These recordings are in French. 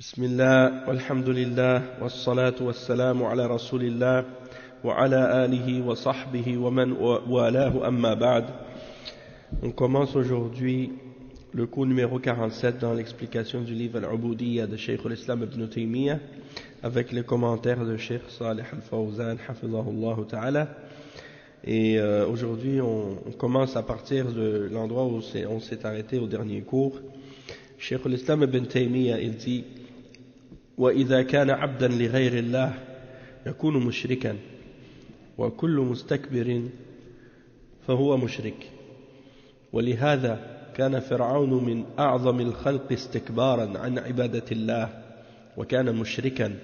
بسم الله والحمد لله والصلاة والسلام على رسول الله وعلى آله وصحبه ومن والاه أما بعد. On commence aujourd'hui le cours numéro 47 dans l'explication du livre Al-Ubudiyya de Cheikh al-Islam ibn Taymiyyah avec les commentaires de Cheikh Salih al-Fawzan hafizahullah ta'ala. Et aujourd'hui on commence à partir de l'endroit où on s'est arrêté au dernier cours. Cheikh al-Islam ibn Taymiyyah il dit وإذا كان عبدا لغير الله يكون مشركا وكل مستكبر فهو مشرك ولهذا كان فرعون من أعظم الخلق استكبارا عن عبادة الله وكان مشركا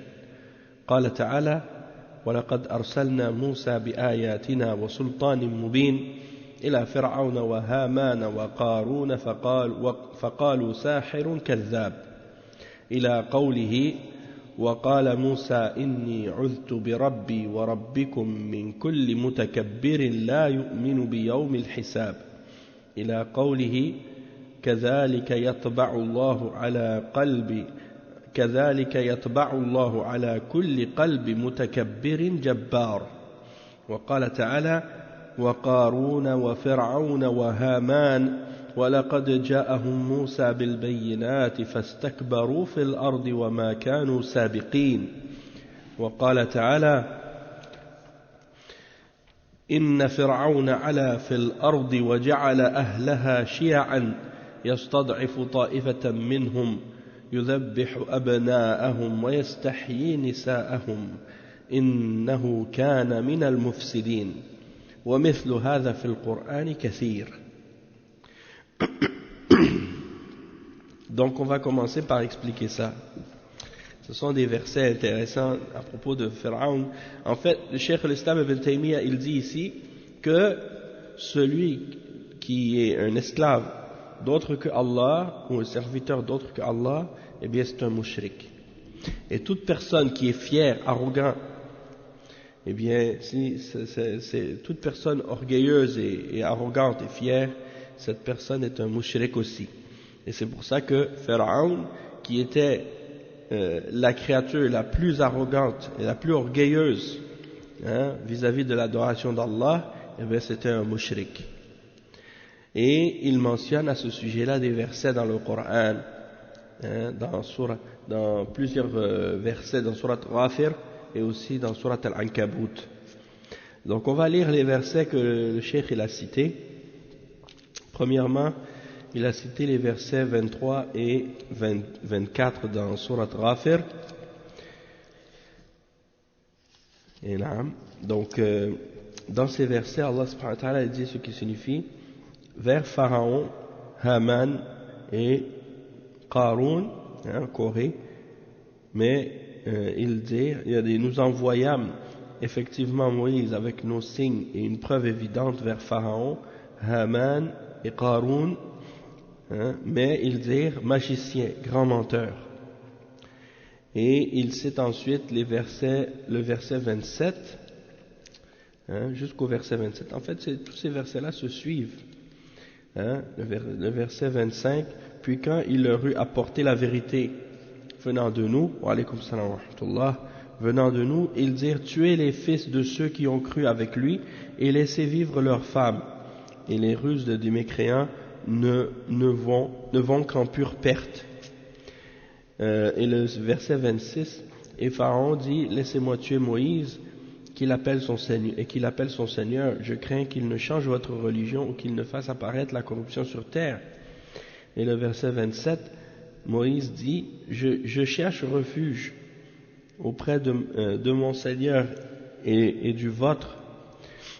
قال تعالى ولقد أرسلنا موسى بآياتنا وسلطان مبين إلى فرعون وهامان وقارون فقالوا ساحر كذاب إلى قوله وقال موسى إني عذت بربي وربكم من كل متكبر لا يؤمن بيوم الحساب إلى قوله كذلك يطبع الله على كل قلب متكبر جبار وقال تعالى وقارون وفرعون وهامان ولقد جاءهم موسى بالبينات فاستكبروا في الأرض وما كانوا سابقين وقال تعالى إن فرعون علا في الأرض وجعل أهلها شيعا يستضعف طائفة منهم يذبح أبناءهم ويستحيي نساءهم إنه كان من المفسدين ومثل هذا في القرآن كثير. Donc on va commencer par expliquer ça. Ce sont des versets intéressants à propos de Pharaon. En fait, le Cheikh al-Islam ibn Taymiyyah, il dit ici que celui qui est un esclave d'autre que Allah ou un serviteur d'autre que Allah, eh bien c'est un mushrik. Et toute personne qui est fière, arrogant, eh bien c'est toute personne orgueilleuse et arrogante et fière, cette personne est un mushrik aussi. Et c'est pour ça que Pharaon, qui était la créature la plus arrogante et la plus orgueilleuse vis-à-vis de l'adoration d'Allah, eh bien c'était un mushrik. Et il mentionne à ce sujet-là des versets dans le Coran, dans plusieurs versets dans Surat Ghafir et aussi dans Surat Al-Ankabut. Donc on va lire les versets que le Cheikh il a cités. Premièrement, il a cité les versets 23 et 24 dans Surat Ghafir. Et là, donc, dans ces versets, Allah subhanahu wa ta'ala dit ce qui signifie vers Pharaon, Haman et Qarun, Corée, mais il dit, nous envoyâmes effectivement Moïse avec nos signes et une preuve évidente vers Pharaon, Haman et Qarun, mais ils dirent magicien, grand menteur. Et il cite ensuite le verset 27 jusqu'au verset 27. En fait, tous ces versets-là se suivent. Le verset 25, puis quand il leur eut apporté la vérité venant de nous, wa alaykum salam wa rahmatullah, venant de nous, ils dirent tuez les fils de ceux qui ont cru avec lui et laissez vivre leurs femmes. Et les ruses des mécréants ne vont qu'en pure perte. Et le verset 26, et Pharaon dit laissez-moi tuer Moïse qu'il appelle son Seigneur, je crains qu'il ne change votre religion ou qu'il ne fasse apparaître la corruption sur terre. Et le verset 27, Moïse dit je cherche refuge auprès de mon Seigneur et du vôtre.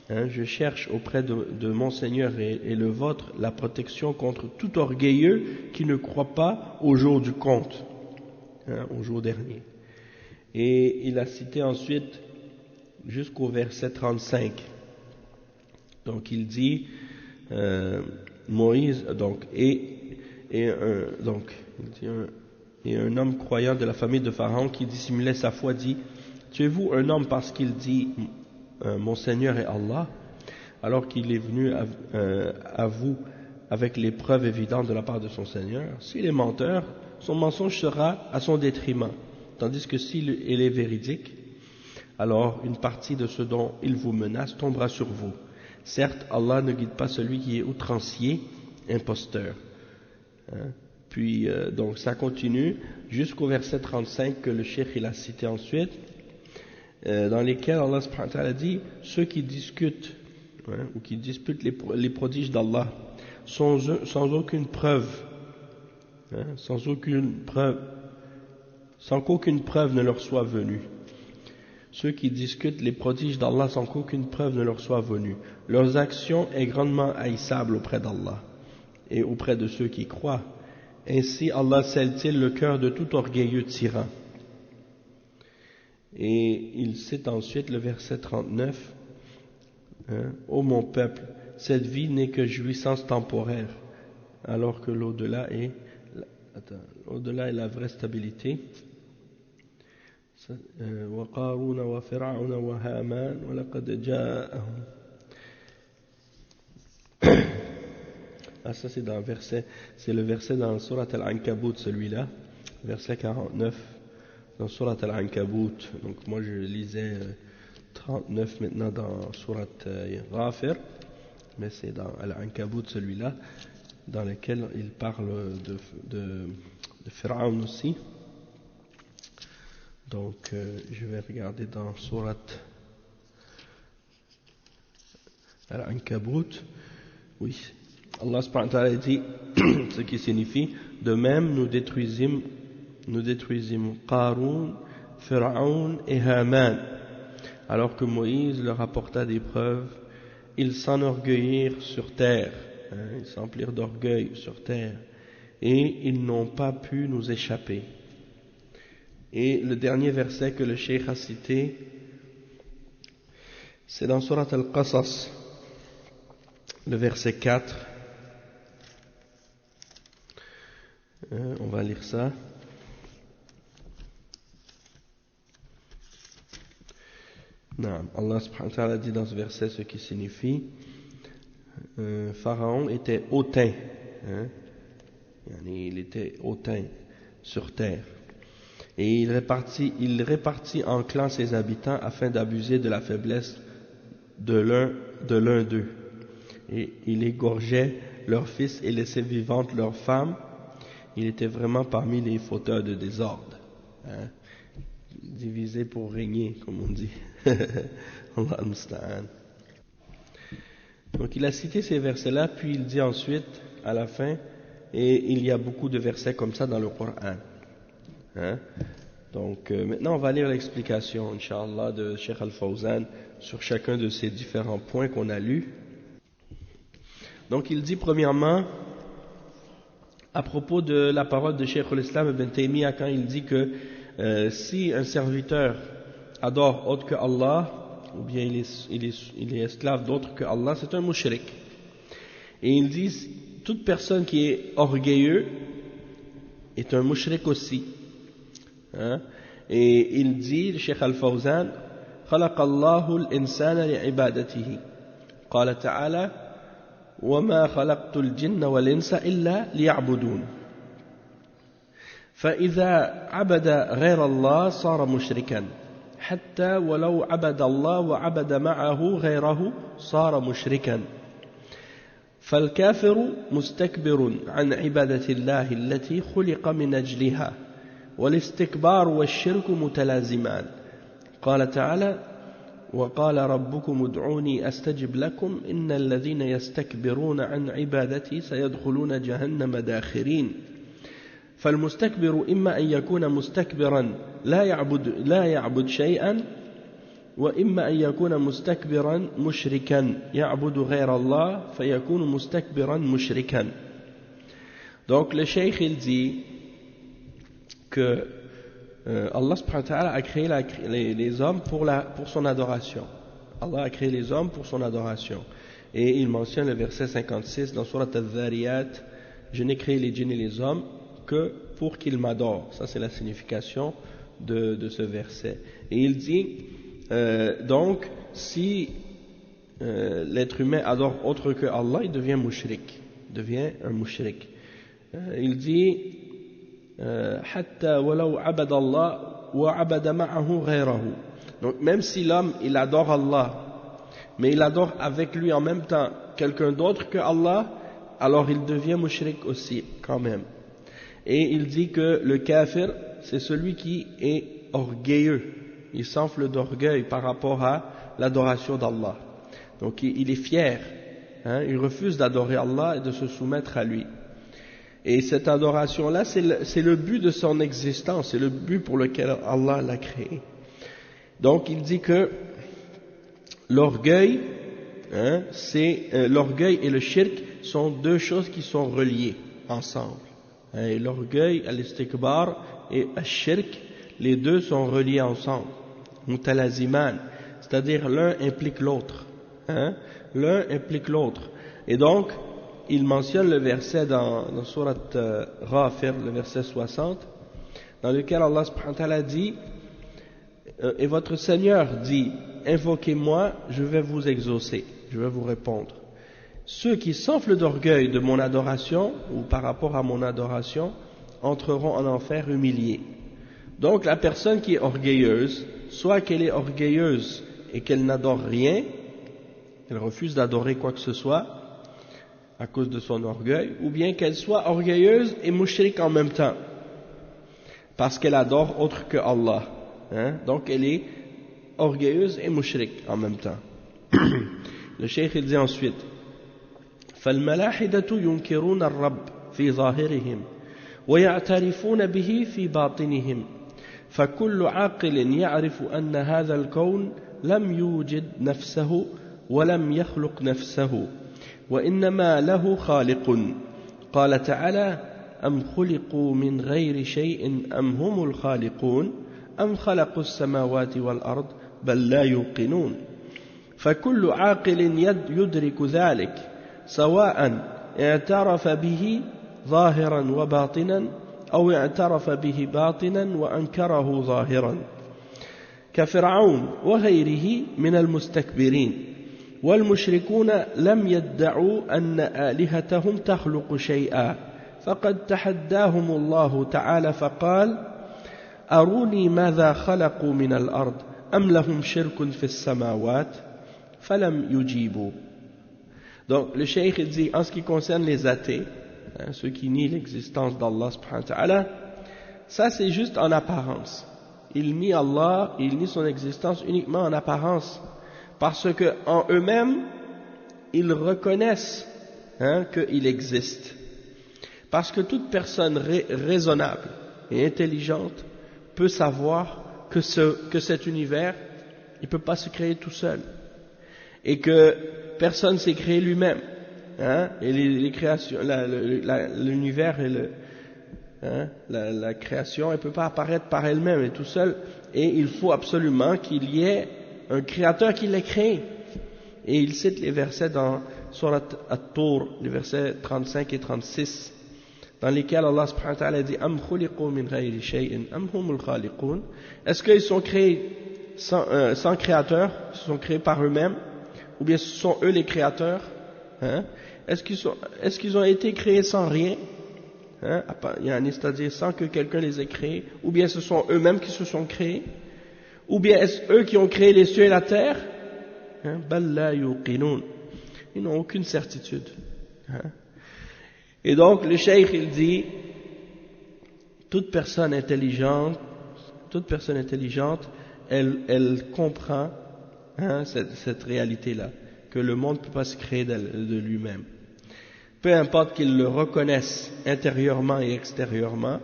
Je cherche auprès de mon Seigneur et le vôtre la protection contre tout orgueilleux qui ne croit pas au jour du compte, au jour dernier. Et il a cité ensuite jusqu'au verset 35. Donc il dit Moïse et un homme croyant de la famille de Pharaon qui dissimulait sa foi dit tuez-vous un homme parce qu'il dit mon Seigneur est Allah, alors qu'il est venu à vous avec les preuves évidentes de la part de son Seigneur? S'il est menteur, son mensonge sera à son détriment. Tandis que s'il est véridique, alors une partie de ce dont il vous menace tombera sur vous. Certes, Allah ne guide pas celui qui est outrancier, imposteur. Hein? Puis, donc ça continue jusqu'au verset 35 que le cheikh il a cité ensuite, dans lesquels Allah subhanahu wa ta'ala dit, ceux qui discutent, hein, ou qui disputent les prodiges d'Allah sans aucune preuve, hein, sans qu'aucune preuve ne leur soit venue. Ceux qui discutent les prodiges d'Allah sans qu'aucune preuve ne leur soit venue. Leurs actions est grandement haïssable auprès d'Allah et auprès de ceux qui croient. Ainsi Allah scelle-t-il le cœur de tout orgueilleux tyran. Et il cite ensuite le verset 39. Hein, ô mon peuple, cette vie n'est que jouissance temporaire, alors que l'au-delà est la vraie stabilité. وقارون وفرعون وهامان ولقد جاءهم. Ah, ça c'est le verset dans Surat Al-Ankabut, celui-là, verset 49 dans Surat Al-Ankabut. Donc moi je lisais 39 maintenant dans Surat Ghafir, mais c'est dans Al-Ankabut celui-là, dans lequel il parle de Pharaon aussi. Donc je vais regarder dans Surat Al-Ankabut. Oui, Allah subhanahu wa ta'ala dit ce qui signifie: de même nous détruisîmes Qarun, Pharaon et Haman. Alors que Moïse leur apporta des preuves, ils s'enorgueillirent sur terre, hein, ils s'emplirent d'orgueil sur terre, et ils n'ont pas pu nous échapper. Et le dernier verset que le cheikh a cité, c'est dans Surat Al-Qasas, le verset 4. On va lire ça. Non, Allah subhanahu wa ta'ala dit dans ce verset ce qui signifie Pharaon était hautain, hein? Il était hautain sur terre, et il répartit en clans ses habitants afin d'abuser de la faiblesse de l'un d'eux, et il égorgeait leurs fils et laissait vivantes leurs femmes. Il était vraiment parmi les fauteurs de désordre, hein? Divisé pour régner, comme on dit. Allah al-Musta'an. Donc il a cité ces versets-là, puis il dit ensuite, à la fin, et il y a beaucoup de versets comme ça dans le Coran. Hein? Donc maintenant on va lire l'explication, Inch'Allah, de Cheikh Al-Fawzan sur chacun de ces différents points qu'on a lus. Donc il dit premièrement, à propos de la parole de Cheikh al-Islam Ibn Taymiyyah, quand il dit que si un serviteur adore autre que Allah, ou bien il est esclave d'autre que Allah, c'est un mushrik. Et il dit, toute personne qui est orgueilleux est un mushrik aussi. Hein? Et il dit, le Cheikh Al-Fawzan, خلق الله الإنسان لعبادته قال تعالى وما خلقت الجن والإنس إلا ليعبدون فإذا عبد غير الله صار مشركا حتى ولو عبد الله وعبد معه غيره صار مشركا فالكافر مستكبر عن عبادة الله التي خلق من أجلها والاستكبار والشرك متلازمان قال تعالى وقال ربكم ادعوني أستجب لكم إن الذين يستكبرون عن عبادتي سيدخلون جهنم داخرين فالمستكبر إما أن يكون مستكبرا لا يعبد شيئا وإما أن يكون مستكبرا مشركا يعبد غير الله فيكون مستكبرا مشركا. Donc le cheikh il dit que Allah subhanahu wa ta'ala a créé les hommes pour son adoration. Allah a créé les hommes pour son adoration. Et il mentionne le verset 56 dans Surat Al-Dhariyat, je n'ai créé les djinns et les hommes que pour qu'ils m'adorent. Ça c'est la signification de ce verset. Et il dit, donc, si l'être humain adore autre que Allah, il devient mushrik, devient un mushrik. Il dit, حتى ولو عبد الله وعبد معه غيره. Donc même si l'homme il adore Allah, mais il adore avec lui en même temps quelqu'un d'autre que Allah, alors il devient mushrik aussi quand même. Et il dit que le kafir, c'est celui qui est orgueilleux, il s'enfle d'orgueil par rapport à l'adoration d'Allah. Donc il est fier, hein, il refuse d'adorer Allah et de se soumettre à lui. Et cette adoration-là, c'est le but de son existence, c'est le but pour lequel Allah l'a créé. Donc il dit que l'orgueil, hein, l'orgueil et le shirk sont deux choses qui sont reliées ensemble. Et l'orgueil, al-istikbar et al-shirk, les deux sont reliés ensemble. Mutalaziman, c'est-à-dire l'un implique l'autre. Hein? L'un implique l'autre. Et donc, il mentionne le verset dans Surat Ghafir, le verset 60, dans lequel Allah subhanahu wa ta'ala dit et votre Seigneur dit, invoquez-moi, je vais vous exaucer, je vais vous répondre. Ceux qui s'enflent d'orgueil de mon adoration, ou par rapport à mon adoration, entreront en enfer humiliés. Donc la personne qui est orgueilleuse, soit qu'elle est orgueilleuse et qu'elle n'adore rien, elle refuse d'adorer quoi que ce soit, à cause de son orgueil, ou bien qu'elle soit orgueilleuse et mushrik en même temps, parce qu'elle adore autre que Allah. Hein? Donc elle est orgueilleuse et mushrik en même temps. Le cheikh il dit ensuite فالملاحدة ينكرون الرب في ظاهرهم ويعترفون به في باطنهم فكل عاقل يعرف أن هذا الكون لم يوجد نفسه ولم يخلق نفسه وإنما له خالق قال تعالى أم خلقوا من غير شيء أم هم الخالقون أم خلقوا السماوات والأرض بل لا يوقنون فكل عاقل يدرك ذلك سواء اعترف به ظاهرا وباطنا أو اعترف به باطنا وأنكره ظاهرا كفرعون وغيره من المستكبرين والمشركون لم يدعوا أن آلهتهم تخلق شيئا فقد تحداهم الله تعالى فقال أروني ماذا خلقوا من الأرض أم لهم شرك في السماوات فلم يجيبوا. Donc le cheikh il dit en ce qui concerne les athées, hein, ceux qui nient l'existence d'Allah subhanahu wa ta'ala, ça c'est juste en apparence. Ils nient Allah, ils nient son existence uniquement en apparence, parce que en eux-mêmes ils reconnaissent, hein, qu'il existe. Parce que toute personne raisonnable et intelligente peut savoir que cet univers, il ne peut pas se créer tout seul. Et que personne ne s'est créé lui-même. Hein, et les créations, l'univers et la création, elle ne peut pas apparaître par elle-même et tout seul. Et il faut absolument qu'il y ait un créateur qui l'ait créé. Et il cite les versets dans Surat At-Tur, les versets 35 et 36, dans lesquels Allah subhanahu wa ta'ala dit Am khuliqu min ghayri shay'in am humul khaliqun. Est-ce qu'ils sont créés sans créateur, ils sont créés par eux-mêmes, ou bien ce sont eux les créateurs, hein? Est-ce qu'ils ont été créés sans rien, hein? C'est-à-dire sans que quelqu'un les ait créés, ou bien ce sont eux-mêmes qui se sont créés, ou bien est-ce eux qui ont créé les cieux et la terre, hein? Bal la yuqinun. Ils n'ont aucune certitude, hein? Et donc le cheikh il dit toute personne intelligente elle comprend, hein, cette réalité-là, que le monde ne peut pas se créer de lui-même. Peu importe qu'ils le reconnaissent intérieurement et extérieurement,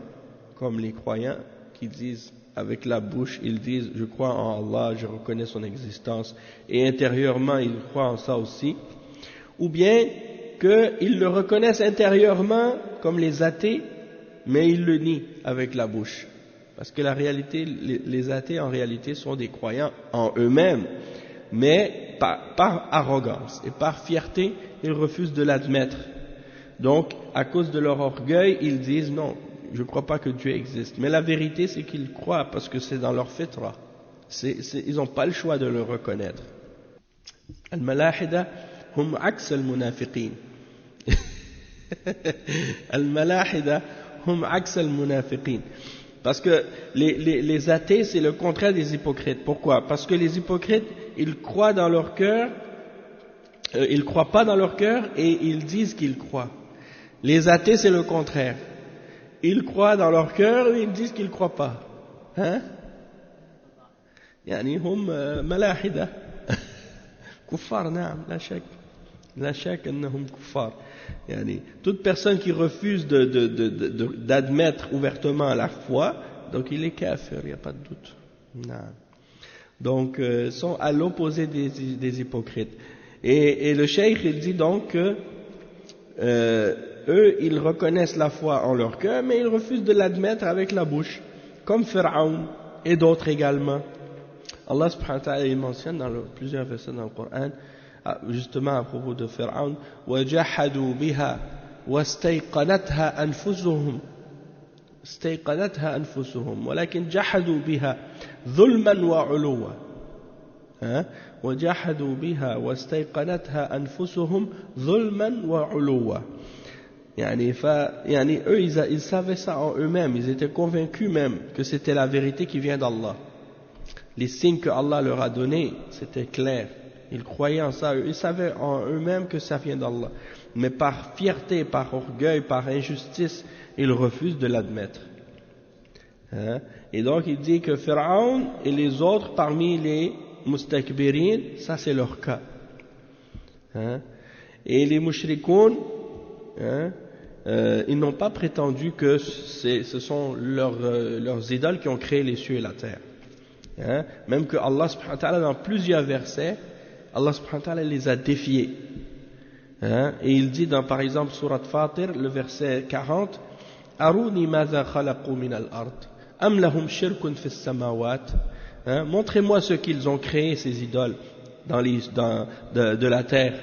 comme les croyants qui disent avec la bouche, ils disent je crois en Allah, je reconnais son existence, et intérieurement ils croient en ça aussi, ou bien qu'ils le reconnaissent intérieurement comme les athées, mais ils le nient avec la bouche. Parce que la réalité, les athées en réalité sont des croyants en eux-mêmes, mais par arrogance et par fierté, ils refusent de l'admettre. Donc, à cause de leur orgueil, ils disent non, je ne crois pas que Dieu existe. Mais la vérité, c'est qu'ils croient parce que c'est dans leur fitra. Ils n'ont pas le choix de le reconnaître. Al-Malahida hum aks al-munafiqin. Al-Malahida hum aks al-munafiqin. Parce que les athées, c'est le contraire des hypocrites. Pourquoi? Parce que les hypocrites, ils croient dans leur cœur, ils croient pas dans leur cœur et ils disent qu'ils croient. Les athées, c'est le contraire. Ils croient dans leur cœur et ils disent qu'ils croient pas. Hein? يعني هم ملاحدة كفار نعم لا شك أنهم كفار يعني toute personne qui refuse d'admettre ouvertement la foi donc il est kafir, il n'y a pas de doute. Non. Donc sont à l'opposé des hypocrites et le cheikh il dit donc que eux ils reconnaissent la foi en leur cœur mais ils refusent de l'admettre avec la bouche comme Pharaon et d'autres également. Allah subhanahu wa ta'ala il mentionne dans plusieurs versets dans le Coran justement à propos de Pharaon وَجَحَدُوا بِهَا وَاسْتَيْقَنَتْهَا أَنفُسُهُمْ ولكن جحدوا بها ظلما وعلوا وجحدوا بها واستيقنتها أنفسهم ظلما وعلوا يعني eux ils savaient ça en eux-mêmes, ils étaient convaincus même que c'était la vérité qui vient d'Allah. Les signes que Allah leur a donnés, c'était clair. Ils croyaient en ça, ils savaient en eux-mêmes que ça vient d'Allah. Mais par fierté, par orgueil, par injustice, ils refusent de l'admettre. Et donc il dit que Pharaon et les autres parmi les mustakbirin, ça c'est leur cas. Et les mushrikoun, ils n'ont pas prétendu que ce sont leurs idoles qui ont créé les cieux et la terre. Même que Allah subhanahu wa ta'ala dans plusieurs versets Allah subhanahu wa ta'ala les a défiés et il dit dans par exemple surat Fatir le verset 40 Aruni madha khalaqu min al-ard am lahum shirkun fi as-samawat montrez-moi ce qu'ils ont créé ces idoles de la terre.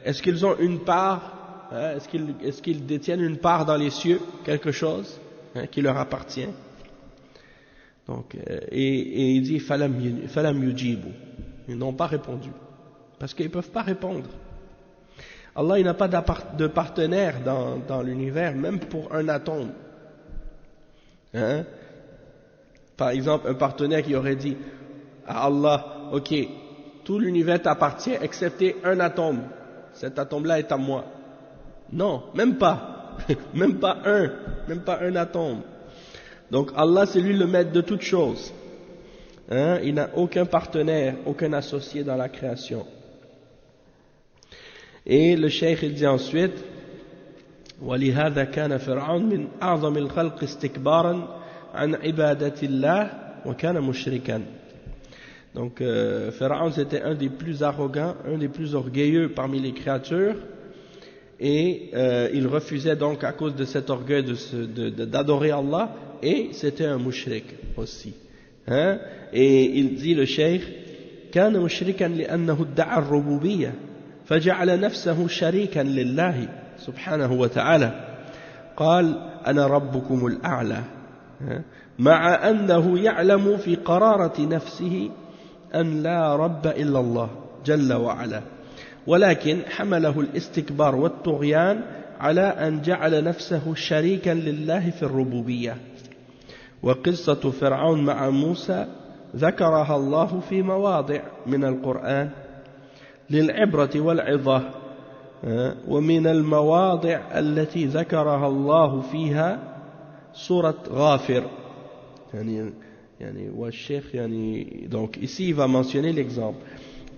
Est-ce qu'ils ont une part est-ce qu'ils détiennent une part dans les cieux, quelque chose qui leur appartient? Donc, et il dit falam yujibu, ils n'ont pas répondu parce qu'ils ne peuvent pas répondre. Allah il n'a pas de partenaire dans l'univers, même pour un atome. Par exemple, un partenaire qui aurait dit à Allah, ok, tout l'univers t'appartient excepté un atome, cet atome-là est à moi. Non, même pas, même pas un atome. Donc Allah c'est lui le maître de toutes choses. Il n'a aucun partenaire, aucun associé dans la création. Et le cheikh il dit ensuite وَلِهَذَا كَانَ فِرْعَوْنَ مِنْ أَعْظَمِ الْخَلْقِ اسْتِكْبَارًا عَنْ عِبَادَةِ اللَّهِ وَكَانَ مُشْرِكًا. Donc Pharaon c'était un des plus arrogants, un des plus orgueilleux parmi les créatures. Et il refusait donc à cause de cet orgueil d'adorer Allah, et c'était un mushrik aussi. Et il dit le cheikh كان مشركا لأنه ادعى الربوبية فجعل نفسه شريكا لله سبحانه وتعالى قال أنا ربكم الأعلى مع أنه يعلم في قرارة نفسه أن لا رب إلا الله جل وعلا ولكن حمله الاستكبار والطغيان على أن جعل نفسه شريكا لله في الربوبية. وقصة فرعون مع موسى ذكرها الله في مواضع من القرآن للعبرة والعظة ومن المواضع التي ذكرها الله فيها سورة غافر والشيخ donc ici il va mentionner l'exemple.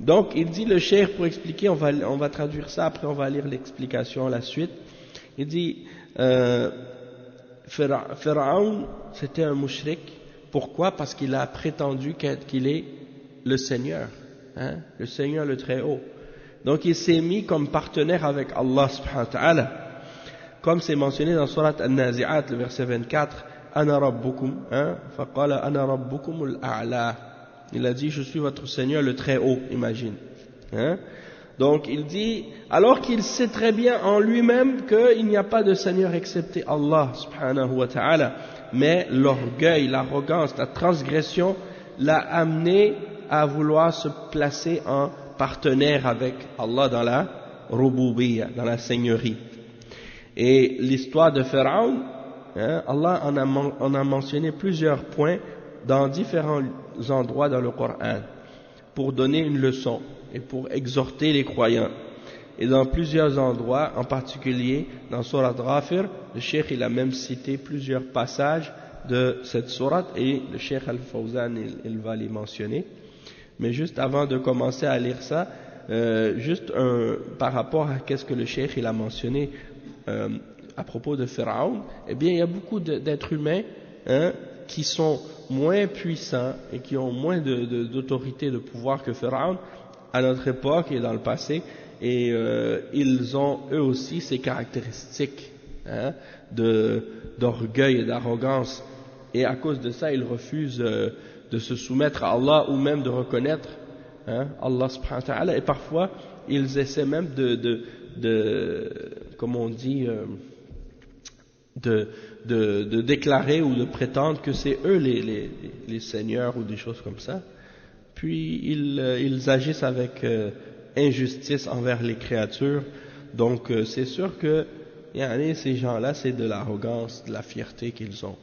Donc il dit le cheikh pour expliquer, on va traduire ça, après on va lire l'explication à la suite. Il dit Pharaon c'était un mushrik. Pourquoi? Parce qu'il a prétendu qu'il est le Seigneur, le Seigneur le Très-Haut. Donc il s'est mis comme partenaire avec Allah subhanahu wa ta'ala, comme c'est mentionné dans Surat An-Nazi'at, le verset 24, Ana rabbukum, faqala ana rabbukum al-a'la. Il a dit, je suis votre Seigneur le Très-Haut, imagine. Donc il dit, alors qu'il sait très bien en lui-même qu'il n'y a pas de Seigneur excepté Allah subhanahu wa ta'ala, mais l'orgueil, l'arrogance, la transgression l'a amené à vouloir se placer en partenaire avec Allah dans la rububiyya, dans la seigneurie. Et l'histoire de Pharaon, hein, Allah en a mentionné plusieurs points dans différents endroits dans le Coran pour donner une leçon et pour exhorter les croyants. Et dans plusieurs endroits, en particulier dans Surat Ghafir, le Cheikh il a même cité plusieurs passages de cette sourate et le Cheikh Al-Fawzan il va les mentionner. Mais juste avant de commencer à lire ça, par rapport à qu'est-ce que le Cheikh il a mentionné à propos de Pharaon, eh bien il y a beaucoup d'êtres humains hein, qui sont moins puissants et qui ont moins d'autorité, de pouvoir que Pharaon à notre époque et dans le passé, et ils ont eux aussi ces caractéristiques hein, d'orgueil et d'arrogance, et à cause de ça ils refusent de se soumettre à Allah ou même de reconnaître hein, Allah subhanahu wa ta'ala, et parfois ils essaient même comme on dit de déclarer ou de prétendre que c'est eux les seigneurs ou des choses comme ça. Puis ils agissent avec injustice envers les créatures. Donc c'est sûr que ces gens-là, c'est de l'arrogance, de la fierté qu'ils ont.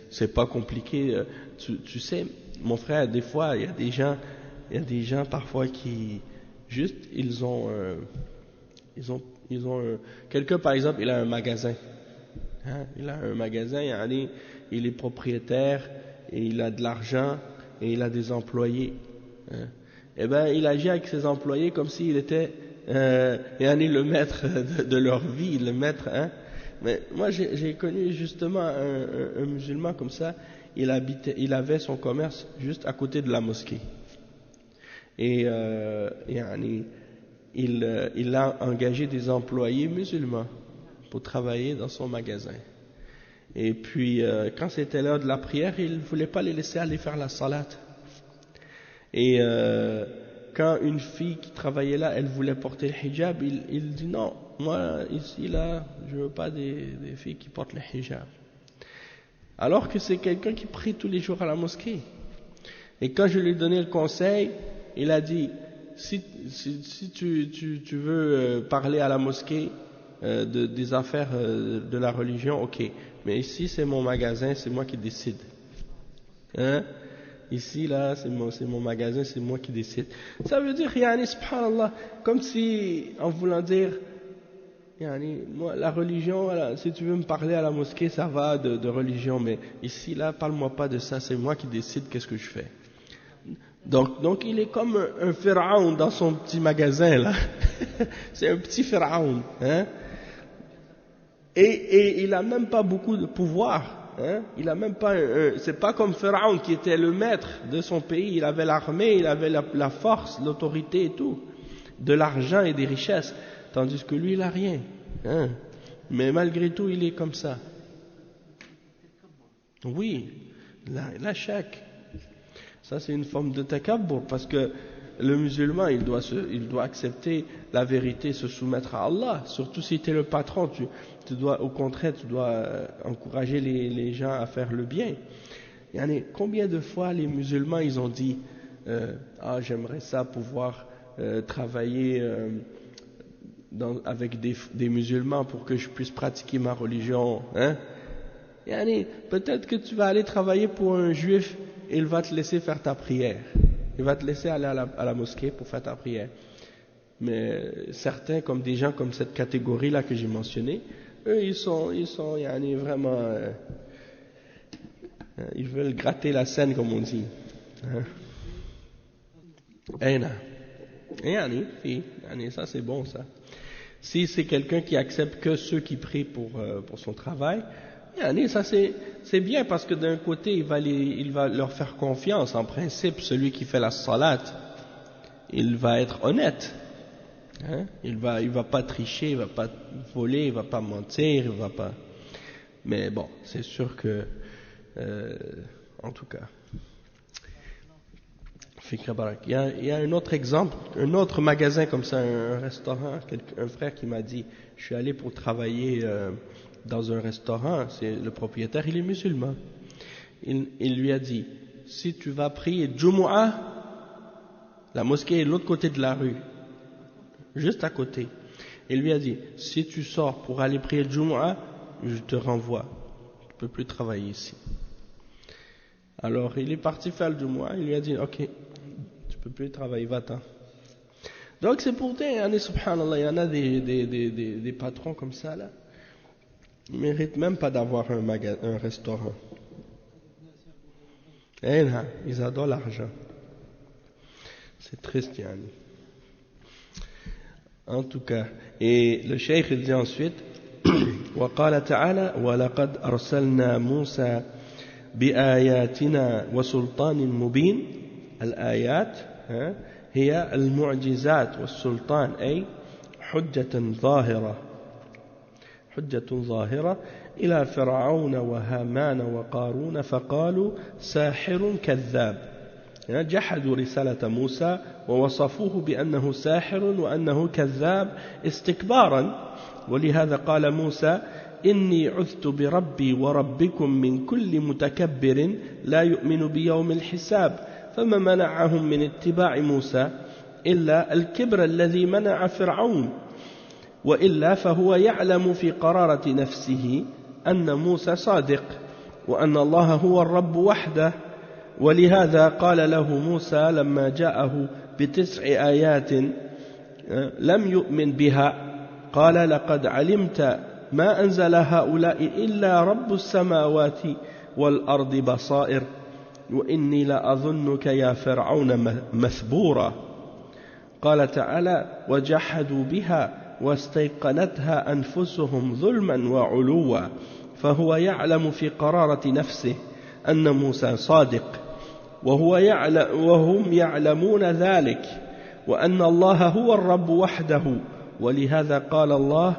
C'est pas compliqué. Tu sais, mon frère, des fois, il y a des gens parfois qui juste ils ont quelqu'un par exemple, il a un magasin. Hein, il a un magasin, il est propriétaire et il a de l'argent et il a des employés. Hein. Eh ben, il agit avec ses employés comme s'il était le maître de leur vie, le maître. Hein. Mais moi, j'ai connu justement un musulman comme ça. Il avait son commerce juste à côté de la mosquée. Et il a engagé des employés musulmans pour travailler dans son magasin. Et puis, quand c'était l'heure de la prière, il ne voulait pas les laisser aller faire la salat. Et quand une fille qui travaillait là, elle voulait porter le hijab, il dit non, moi ici, là, je ne veux pas des filles qui portent le hijab. Alors que c'est quelqu'un qui prie tous les jours à la mosquée. Et quand je lui ai donné le conseil, il a dit, si tu veux parler à la mosquée des affaires de la religion, ok. Mais ici, c'est mon magasin, c'est moi qui décide. Hein? Ici, là, c'est mon magasin, c'est moi qui décide. Ça veut dire, subhanallah, comme si, en voulant dire, moi, la religion, voilà, si tu veux me parler à la mosquée, ça va de religion, mais ici, là, parle-moi pas de ça, c'est moi qui décide qu'est-ce que je fais. Donc il est comme un pharaon dans son petit magasin, là. C'est un petit pharaon, hein. Et il a même pas beaucoup de pouvoir, hein. Il a même pas c'est pas comme Pharaon qui était le maître de son pays, il avait l'armée, il avait la force, l'autorité et tout, de l'argent et des richesses, tandis que lui il a rien, hein. Mais malgré tout il est comme ça. Oui, la chèque. Ça c'est une forme de takabbur, parce que le musulman il doit accepter la vérité, se soumettre à Allah, surtout si tu es le patron, tu dois, au contraire, tu dois encourager les gens à faire le bien. Combien de fois les musulmans ils ont dit j'aimerais ça pouvoir travailler avec des musulmans pour que je puisse pratiquer ma religion, hein? Peut-être que tu vas aller travailler pour un juif, il va te laisser faire ta prière, il va te laisser aller à la mosquée pour faire ta prière. Mais certains, comme des gens comme cette catégorie-là que j'ai mentionnée, eux ils sont vraiment ils veulent gratter la scène, comme on dit. Ça c'est bon, ça. Si c'est quelqu'un qui accepte que ceux qui prient pour son travail, ça c'est bien, parce que d'un côté il va leur faire confiance. En principe, celui qui fait la salat, il va être honnête, hein? Il va pas tricher, il va pas voler, il va pas mentir, il va pas. Mais bon, c'est sûr que en tout cas, il y a un autre exemple, un autre magasin comme ça, un restaurant, un frère qui m'a dit, je suis allé pour travailler dans un restaurant, c'est le propriétaire, il est musulman. Il lui a dit, si tu vas prier Jumu'ah, la mosquée est de l'autre côté de la rue, juste à côté. Il lui a dit, si tu sors pour aller prier le Jumu'ah, je te renvoie. Tu ne peux plus travailler ici. Alors il est parti faire le Jumu'ah, il lui a dit, ok, tu ne peux plus travailler, va-t'en. Donc c'est pour dire, subhanallah, il y en a des patrons comme ça là. Ils ne méritent même pas d'avoir un restaurant. Et là, ils adorent l'argent. C'est triste, yani. En tout cas, et le cheikh il dit ensuite, وقال تعالى ولقد أرسلنا موسى بآياتنا وسلطان مبين. الآيات هي المعجزات والسلطان أي حجة ظاهرة إلى فرعون وهامان وقارون فقالوا ساحر كذاب. جحدوا رسالة موسى ووصفوه بأنه ساحر وأنه كذاب استكبارا. ولهذا قال موسى إني عذت بربي وربكم من كل متكبر لا يؤمن بيوم الحساب. فما منعهم من اتباع موسى إلا الكبر الذي منع فرعون، وإلا فهو يعلم في قرارة نفسه أن موسى صادق وأن الله هو الرب وحده. ولهذا قال له موسى لما جاءه ب9 آيات لم يؤمن بها قال لقد علمت ما أنزل هؤلاء إلا رب السماوات والأرض بصائر وإني لأظنك يا فرعون مثبورا. قال تعالى وجحدوا بها واستيقنتها أنفسهم ظلما وعلوا فهو يعلم في قرارة نفسه أن موسى صادق وهم يعلمون ذلك وأن الله هو الرب وحده. ولهذا قال الله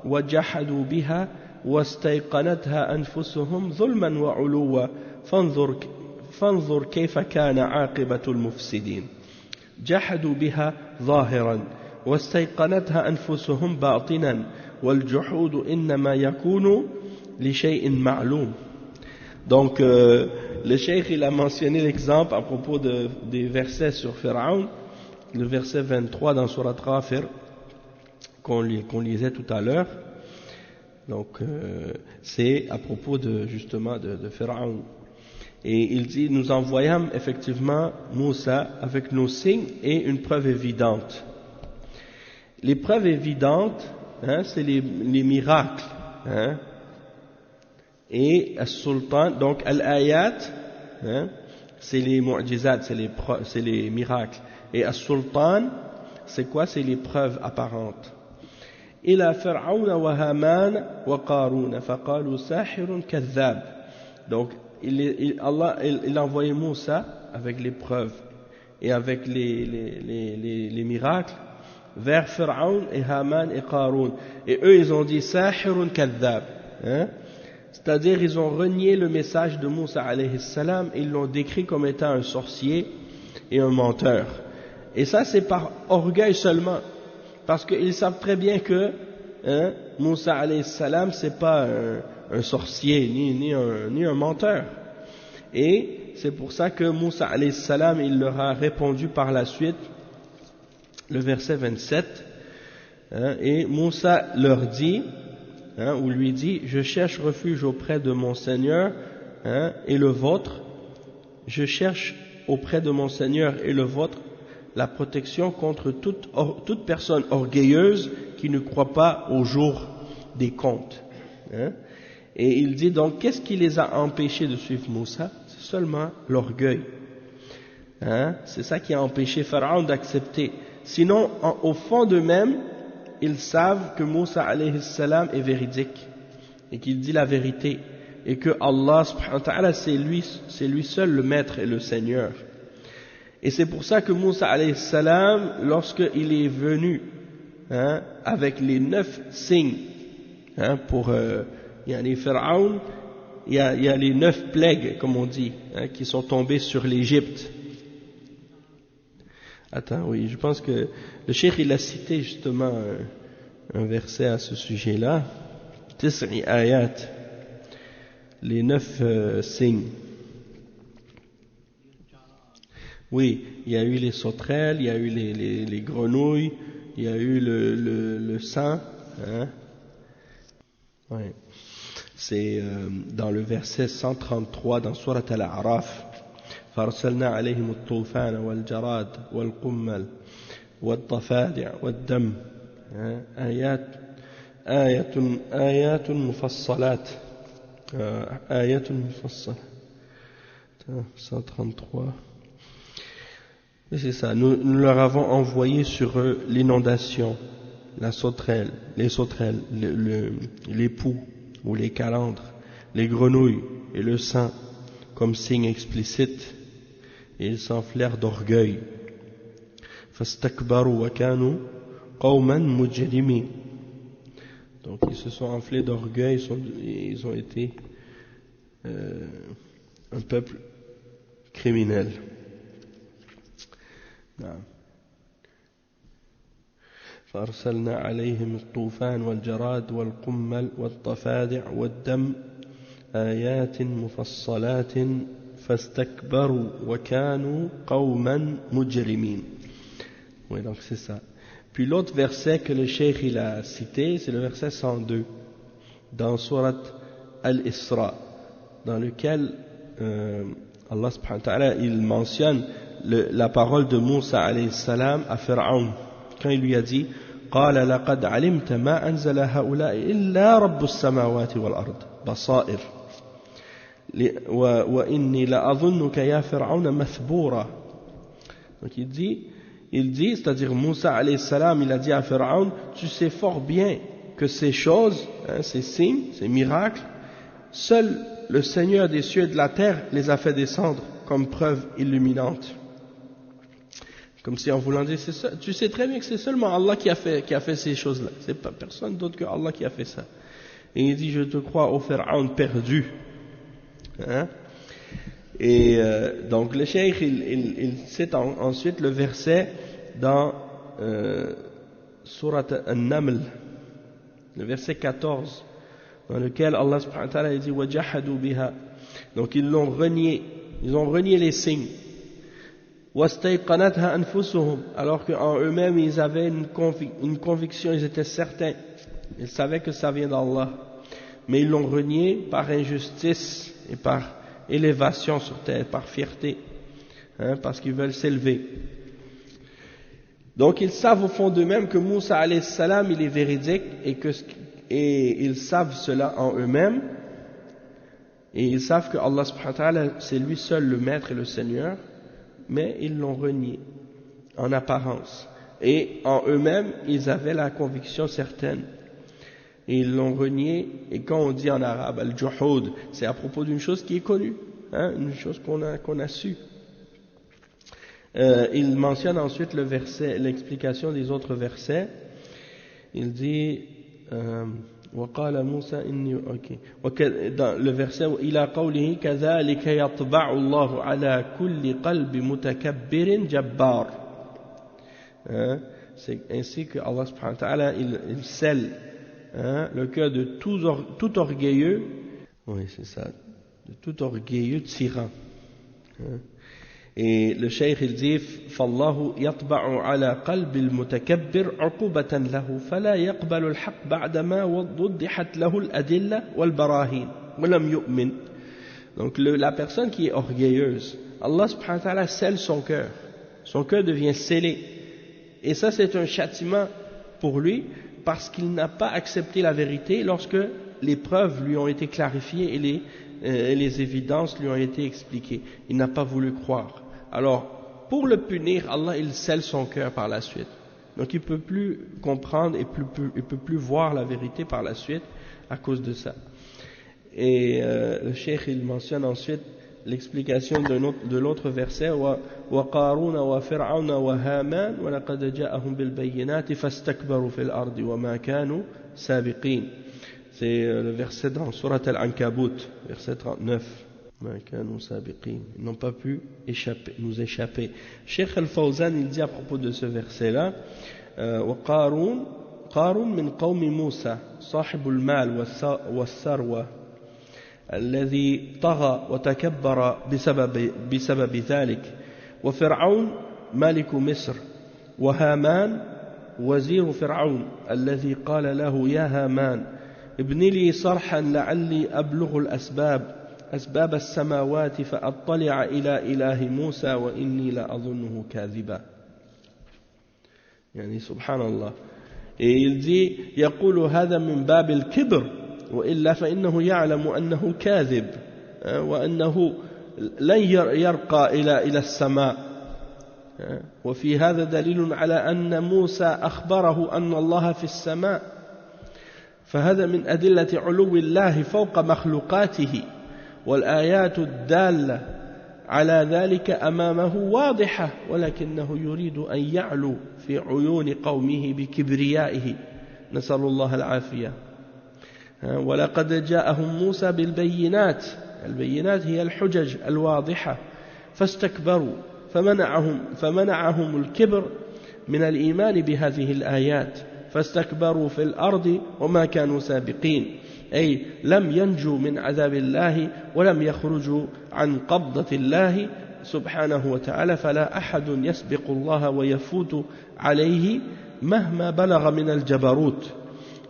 وجحدوا بها واستيقنتها أنفسهم ظلما وعلوا فانظر كيف كان عاقبة المفسدين. جحدوا بها ظاهرا واستيقنتها أنفسهم باطنا والجحود إنما يكون لشيء معلوم. Donc le cheikh il a mentionné l'exemple à propos des versets sur Pharaon, le verset 23 dans Surat Ghafir qu'on lisait tout à l'heure. Donc c'est à propos justement de Pharaon. Et il dit, nous envoyâmes effectivement Moussa avec nos signes et une preuve évidente. Les preuves évidentes, c'est les miracles. Et Al-Sultan, donc Al-Ayat, c'est les mu'jizat, c'est les miracles. Et Al-Sultan, c'est quoi? C'est les preuves apparentes. إلى فرعون وهامان وقارون فقالوا ساحر كذاب. Donc Allah a envoyé Moussa avec les preuves et avec les miracles vers Pharaon et Haman et Qarun. Et eux ils ont dit Sahirun kadhab. C'est-à-dire ils ont renié le message de Moussa alayhi salam et ils l'ont décrit comme étant un sorcier et un menteur. Et ça c'est par orgueil seulement. Parce qu'ils savent très bien que Moussa alayhi salam c'est pas un sorcier ni un menteur. Et c'est pour ça que Moussa alayhi salam il leur a répondu par la suite, le verset 27, et Moussa leur dit, ou lui dit, je cherche refuge auprès de mon Seigneur et le vôtre, je cherche auprès de mon Seigneur et le vôtre la protection contre toute personne orgueilleuse qui ne croit pas au jour des comptes. Et il dit donc, qu'est-ce qui les a empêchés de suivre Moussa? C'est seulement l'orgueil. C'est ça qui a empêché Pharaon d'accepter. Sinon, au fond d'eux-mêmes, ils savent que Moussa alayhi salam est véridique et qu'il dit la vérité et que Allah subhanahu wa ta'ala c'est lui seul le maître et le Seigneur. Et c'est pour ça que Moussa alayhi salam, lorsqu'il est venu avec les 9 signes pour Pharaon, il y a les 9 plaies, comme on dit, qui sont tombées sur l'Égypte. Attends, oui, je pense que le cheikh il a cité justement un verset à ce sujet-là. 9 ayat, les 9 signes. Oui, il y a eu les sauterelles, il y a eu les grenouilles, il y a eu le sang, hein? Ouais. C'est dans le verset 133 dans Surat Al-A'raf. فَأَرْسَلْنَا عَلَيْهِمُ الطُّوفَانَ وَالْجَرَادَ وَالْقُمَّلَ وَالضَّفَادِعَ وَالدَّمَ آيات مفصلات آيات مفصلة 133. Et c'est ça, nous leur avons envoyé sur eux l'inondation, la sauterelle, les sauterelles, les poux ou les calandres, les grenouilles et le sang comme signe explicite, et ils s'enflèrent d'orgueil. فَاسْتَكْبَرُوا وَكَانُوا قَوْمًا مُجْرِمِينَ. Donc ils se sont enflés d'orgueil, ils ont été un peuple criminel. نعم. فأرسلنا عليهم الطوفان والجراد والقمل والضفادع والدم آيات مفصلات فاستكبروا وكانوا قوما مجرمين. Oui, donc c'est ça. Puis l'autre verset que le cheikh il a cité, c'est le verset 102 dans Surat Al-Isra, dans lequel Allah subhanahu wa ta'ala il mentionne la parole de Moussa alayhi salam à Pharaon quand il lui a dit قال لقد علمت ما أنزل هؤلاء إلا رب السماوات والأرض بصائر وإني لأظنك يا فرعون مثبورا. Donc il dit, c'est-à-dire Moussa alayhi salam, il a dit à Pharaon, tu sais fort bien que ces choses, hein, ces signes, ces miracles, seul le Seigneur des cieux et de la terre les a fait descendre comme preuve illuminante. Comme si en voulant dire, c'est ça, tu sais très bien que c'est seulement Allah qui a fait ces choses-là. C'est pas personne d'autre que Allah qui a fait ça. Et il dit, je te crois au Pharaon perdu. Hein? Et donc le cheikh il cite ensuite le verset dans Surat An-Naml, le verset 14, dans lequel Allah subhanahu wa ta'ala dit وَجَحَدُوا بِهَا. Donc ils ont renié les signes. وَاسْتَيْقَنَتْهَا أَنفُسُهُمْ. Alors qu'en eux-mêmes ils avaient une conviction, ils étaient certains, ils savaient que ça vient d'Allah, mais ils l'ont renié par injustice et par élévation sur terre, par fierté, hein, parce qu'ils veulent s'élever. Donc ils savent au fond d'eux-mêmes que Moussa alayhi salam il est véridique et ils savent cela en eux-mêmes, et ils savent que Allah subhanahu wa ta'ala c'est lui seul le maître et le Seigneur, mais ils l'ont renié en apparence, et en eux-mêmes ils avaient la conviction certaine. Et ils l'ont renié, et quand on dit en arabe al-juhud, c'est à propos d'une chose qui est connue, hein, une chose qu'on a su. Il mentionne ensuite le verset, l'explication des autres versets. Il dit وقال موسى إني dans le verset إلى قوله كذلك يطبع الله على كل قلب متكبر جبار. C'est ainsi que Allah subhanahu wa ta'ala il scelle, hein, le cœur de tout orgueilleux, oui c'est ça, de tout orgueilleux tyran. Hein. Et le cheikh il dit فالله يطبع على قلب المتكبر عقوبة له فلا يقبل الحق بعدما وضحت له الأدلة والبراهين ولم يؤمن. Donc la personne qui est orgueilleuse, Allah subhanahu wa ta'ala scelle son cœur devient scellé, et ça c'est un châtiment pour lui parce qu'il n'a pas accepté la vérité lorsque les preuves lui ont été clarifiées et les évidences lui ont été expliquées. Il n'a pas voulu croire. Alors, pour le punir, Allah il scelle son cœur par la suite. Donc il ne peut plus comprendre et il ne peut plus voir la vérité par la suite à cause de ça. Et le cheikh il mentionne ensuite l'explication de l'autre verset وَقَارُونَ وَفِرْعَوْنَ وَهَامَانَ وَلَقَدْ جَاءَهُمْ بِالْبَيِّنَاتِ فَاسْتَكْبَرُوا فِي الْأَرْضِ وَمَا كَانُوا سَابِقِينَ. C'est le verset dans Surat Al-Ankabut, verset 39. Ils n'ont pas pu nous échapper. Cheikh Al-Fawzan il dit à propos de ce verset-là وَقَارُونَ مِنْ قَوْمِ مُوسَى صاحب المال والثروة الذي طغى وتكبر بسبب ذلك وفرعون مالك مصر وهامان وزير فرعون الذي قال له يا هامان ابن لي صرحا لعلي أبلغ أسباب السماوات فأطلع إلى إله موسى وإني لأظنه كاذبا. يعني سبحان الله. Et il dit يقول هذا من باب الكبر وإلا فإنه يعلم أنه كاذب وأنه لن يرقى إلى السماء. وفي هذا دليل على أن موسى أخبره أن الله في السماء، فهذا من أدلة علو الله فوق مخلوقاته، والآيات الدالة على ذلك أمامه واضحة، ولكنه يريد أن يعلو في عيون قومه بكبريائه، نسأل الله العافية. ولقد جاءهم موسى بالبينات، البينات هي الحجج الواضحة، فاستكبروا فمنعهم الكبر من الإيمان بهذه الآيات، فاستكبروا في الأرض وما كانوا سابقين، أي لم ينجوا من عذاب الله ولم يخرجوا عن قبضة الله سبحانه وتعالى. فلا أحد يسبق الله ويفوت عليه مهما بلغ من الجبروت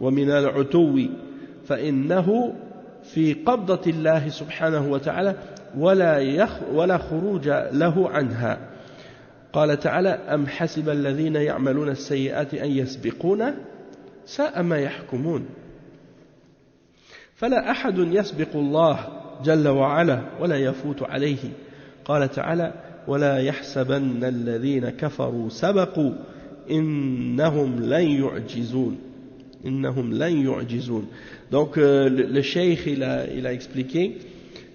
ومن العتو، فإنه في قبضة الله سبحانه وتعالى ولا خروج له عنها. قال تعالى أم حسب الذين يعملون السيئات أن يسبقون ساء ما يحكمون. فلا أحد يسبق الله جل وعلا ولا يفوت عليه. قال تعالى ولا يحسبن الذين كفروا سبقوا إنهم لن يعجزون. Donc le cheikh il a expliqué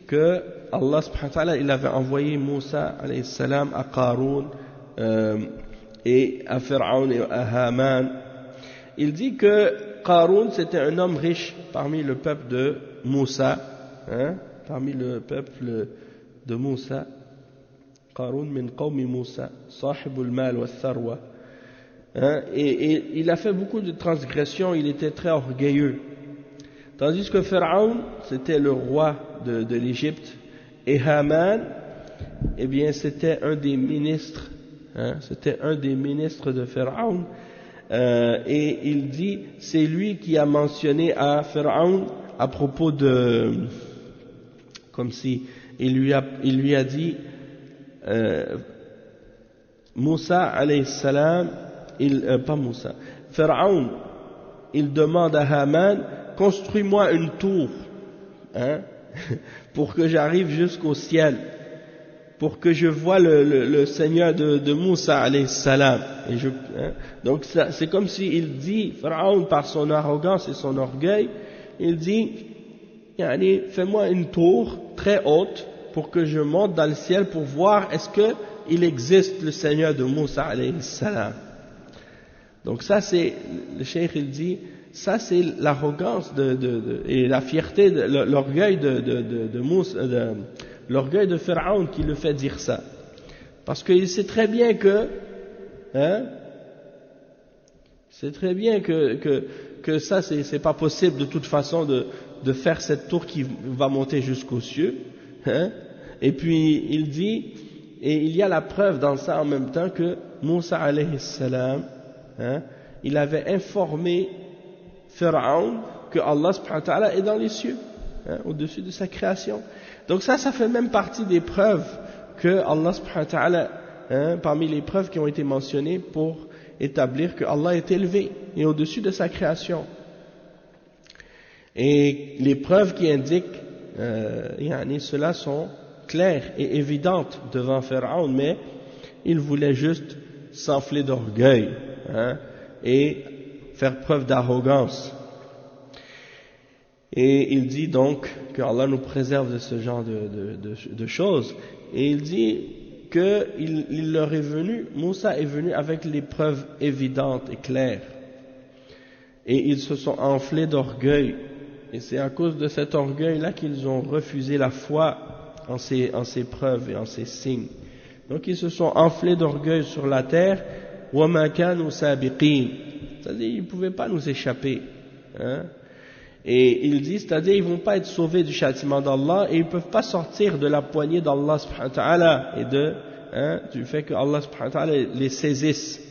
que Allah subhanahu wa ta'ala il avait envoyé Moussa alayhi salam à Qaroun et à Pharaon et à Haman. Il dit que Qaroun c'était un homme riche parmi le peuple de Moussa, parmi le peuple de Moussa. Qaroun min qawmi Moussa, sahibul mal wa tharwa. Et il a fait beaucoup de transgressions, il était très orgueilleux. Tandis que Pharaon, c'était le roi de l'Égypte, et Haman, eh bien, c'était un des ministres, de Pharaon. Et il dit, c'est lui qui a mentionné à Pharaon à propos de, comme si il lui a dit, Moussa alayhi salam, pas Moussa, Pharaon, il demande à Haman, construis-moi une tour, pour que j'arrive jusqu'au ciel, pour que je voie le Seigneur de Moussa alayhi salam. Donc c'est comme s'il dit, Pharaon par son arrogance et son orgueil, il dit, fais-moi une tour très haute pour que je monte dans le ciel pour voir est-ce qu'il existe le Seigneur de Moussa alayhi salam. Donc ça c'est, le cheikh il dit, ça c'est l'arrogance et la fierté, l'orgueil de Moussa, l'orgueil de Pharaon qui le fait dire ça. Parce qu'il sait très bien que, que ça c'est pas possible de toute façon de faire cette tour qui va monter jusqu'aux cieux, Et puis il dit, et il y a la preuve dans ça en même temps que Moussa alayhi salam, il avait informé Pharaon que Allah subhanahu wa ta'ala est dans les cieux, au-dessus de sa création. Donc ça fait même partie des preuves que Allah subhanahu wa ta'ala, parmi les preuves qui ont été mentionnées pour établir que Allah est élevé et au-dessus de sa création. Et les preuves qui indiquent, cela sont claires et évidentes devant Pharaon, mais il voulait juste s'enfler d'orgueil, et faire preuve d'arrogance. Et il dit donc que Allah nous préserve de ce genre de choses. Et il dit que Moussa est venu avec les preuves évidentes et claires. Et ils se sont enflés d'orgueil. Et c'est à cause de cet orgueil-là qu'ils ont refusé la foi en ces preuves et en ces signes. Donc ils se sont enflés d'orgueil sur la terre. وَمَا كَانُوا سَابِقِينَ, c'est-à-dire ils ne pouvaient pas nous échapper. Et il dit, c'est-à-dire ils ne vont pas être sauvés du châtiment d'Allah et ils ne peuvent pas sortir de la poignée d'Allah subhanahu wa ta'ala et du fait que Allah subhanahu wa ta'ala les saisisse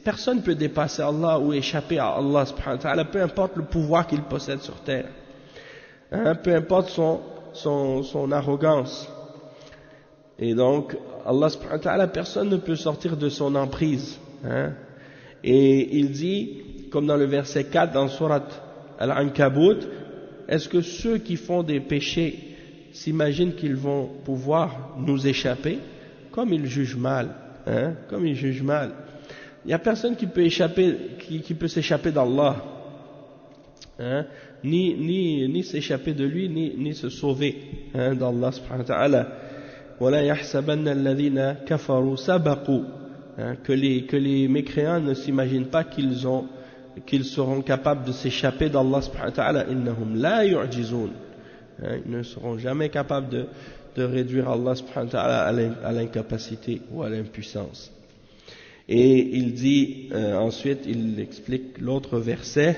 personne ne peut dépasser Allah ou échapper à Allah subhanahu wa ta'ala, peu importe le pouvoir qu'il possède sur terre, hein, peu importe son arrogance. Et donc Allah subhanahu wa ta'ala, personne ne peut sortir de son emprise, hein. Et il dit, comme dans le verset 4 dans Surat Al-Ankabut, est-ce que ceux qui font des péchés s'imaginent qu'ils vont pouvoir nous échapper? Comme ils jugent mal, hein, comme ils jugent mal. Il n'y a personne qui peut s'échapper d'Allah, hein, ni s'échapper de lui, ni se sauver, hein, d'Allah subhanahu wa ta'ala. وَلَا يَحْسَبَنَّ الَّذِينَ كَفَرُوا سَبَقُوا, hein, que les mécréants ne s'imaginent pas qu'ils seront capables de s'échapper d'Allah subhanahu wa ta'ala. إِنَّهُمْ لَا يُعْجِزُونَ, hein, ils ne seront jamais capables de réduire Allah subhanahu wa ta'ala à l'incapacité ou à l'impuissance. Et il dit ensuite, il explique l'autre verset,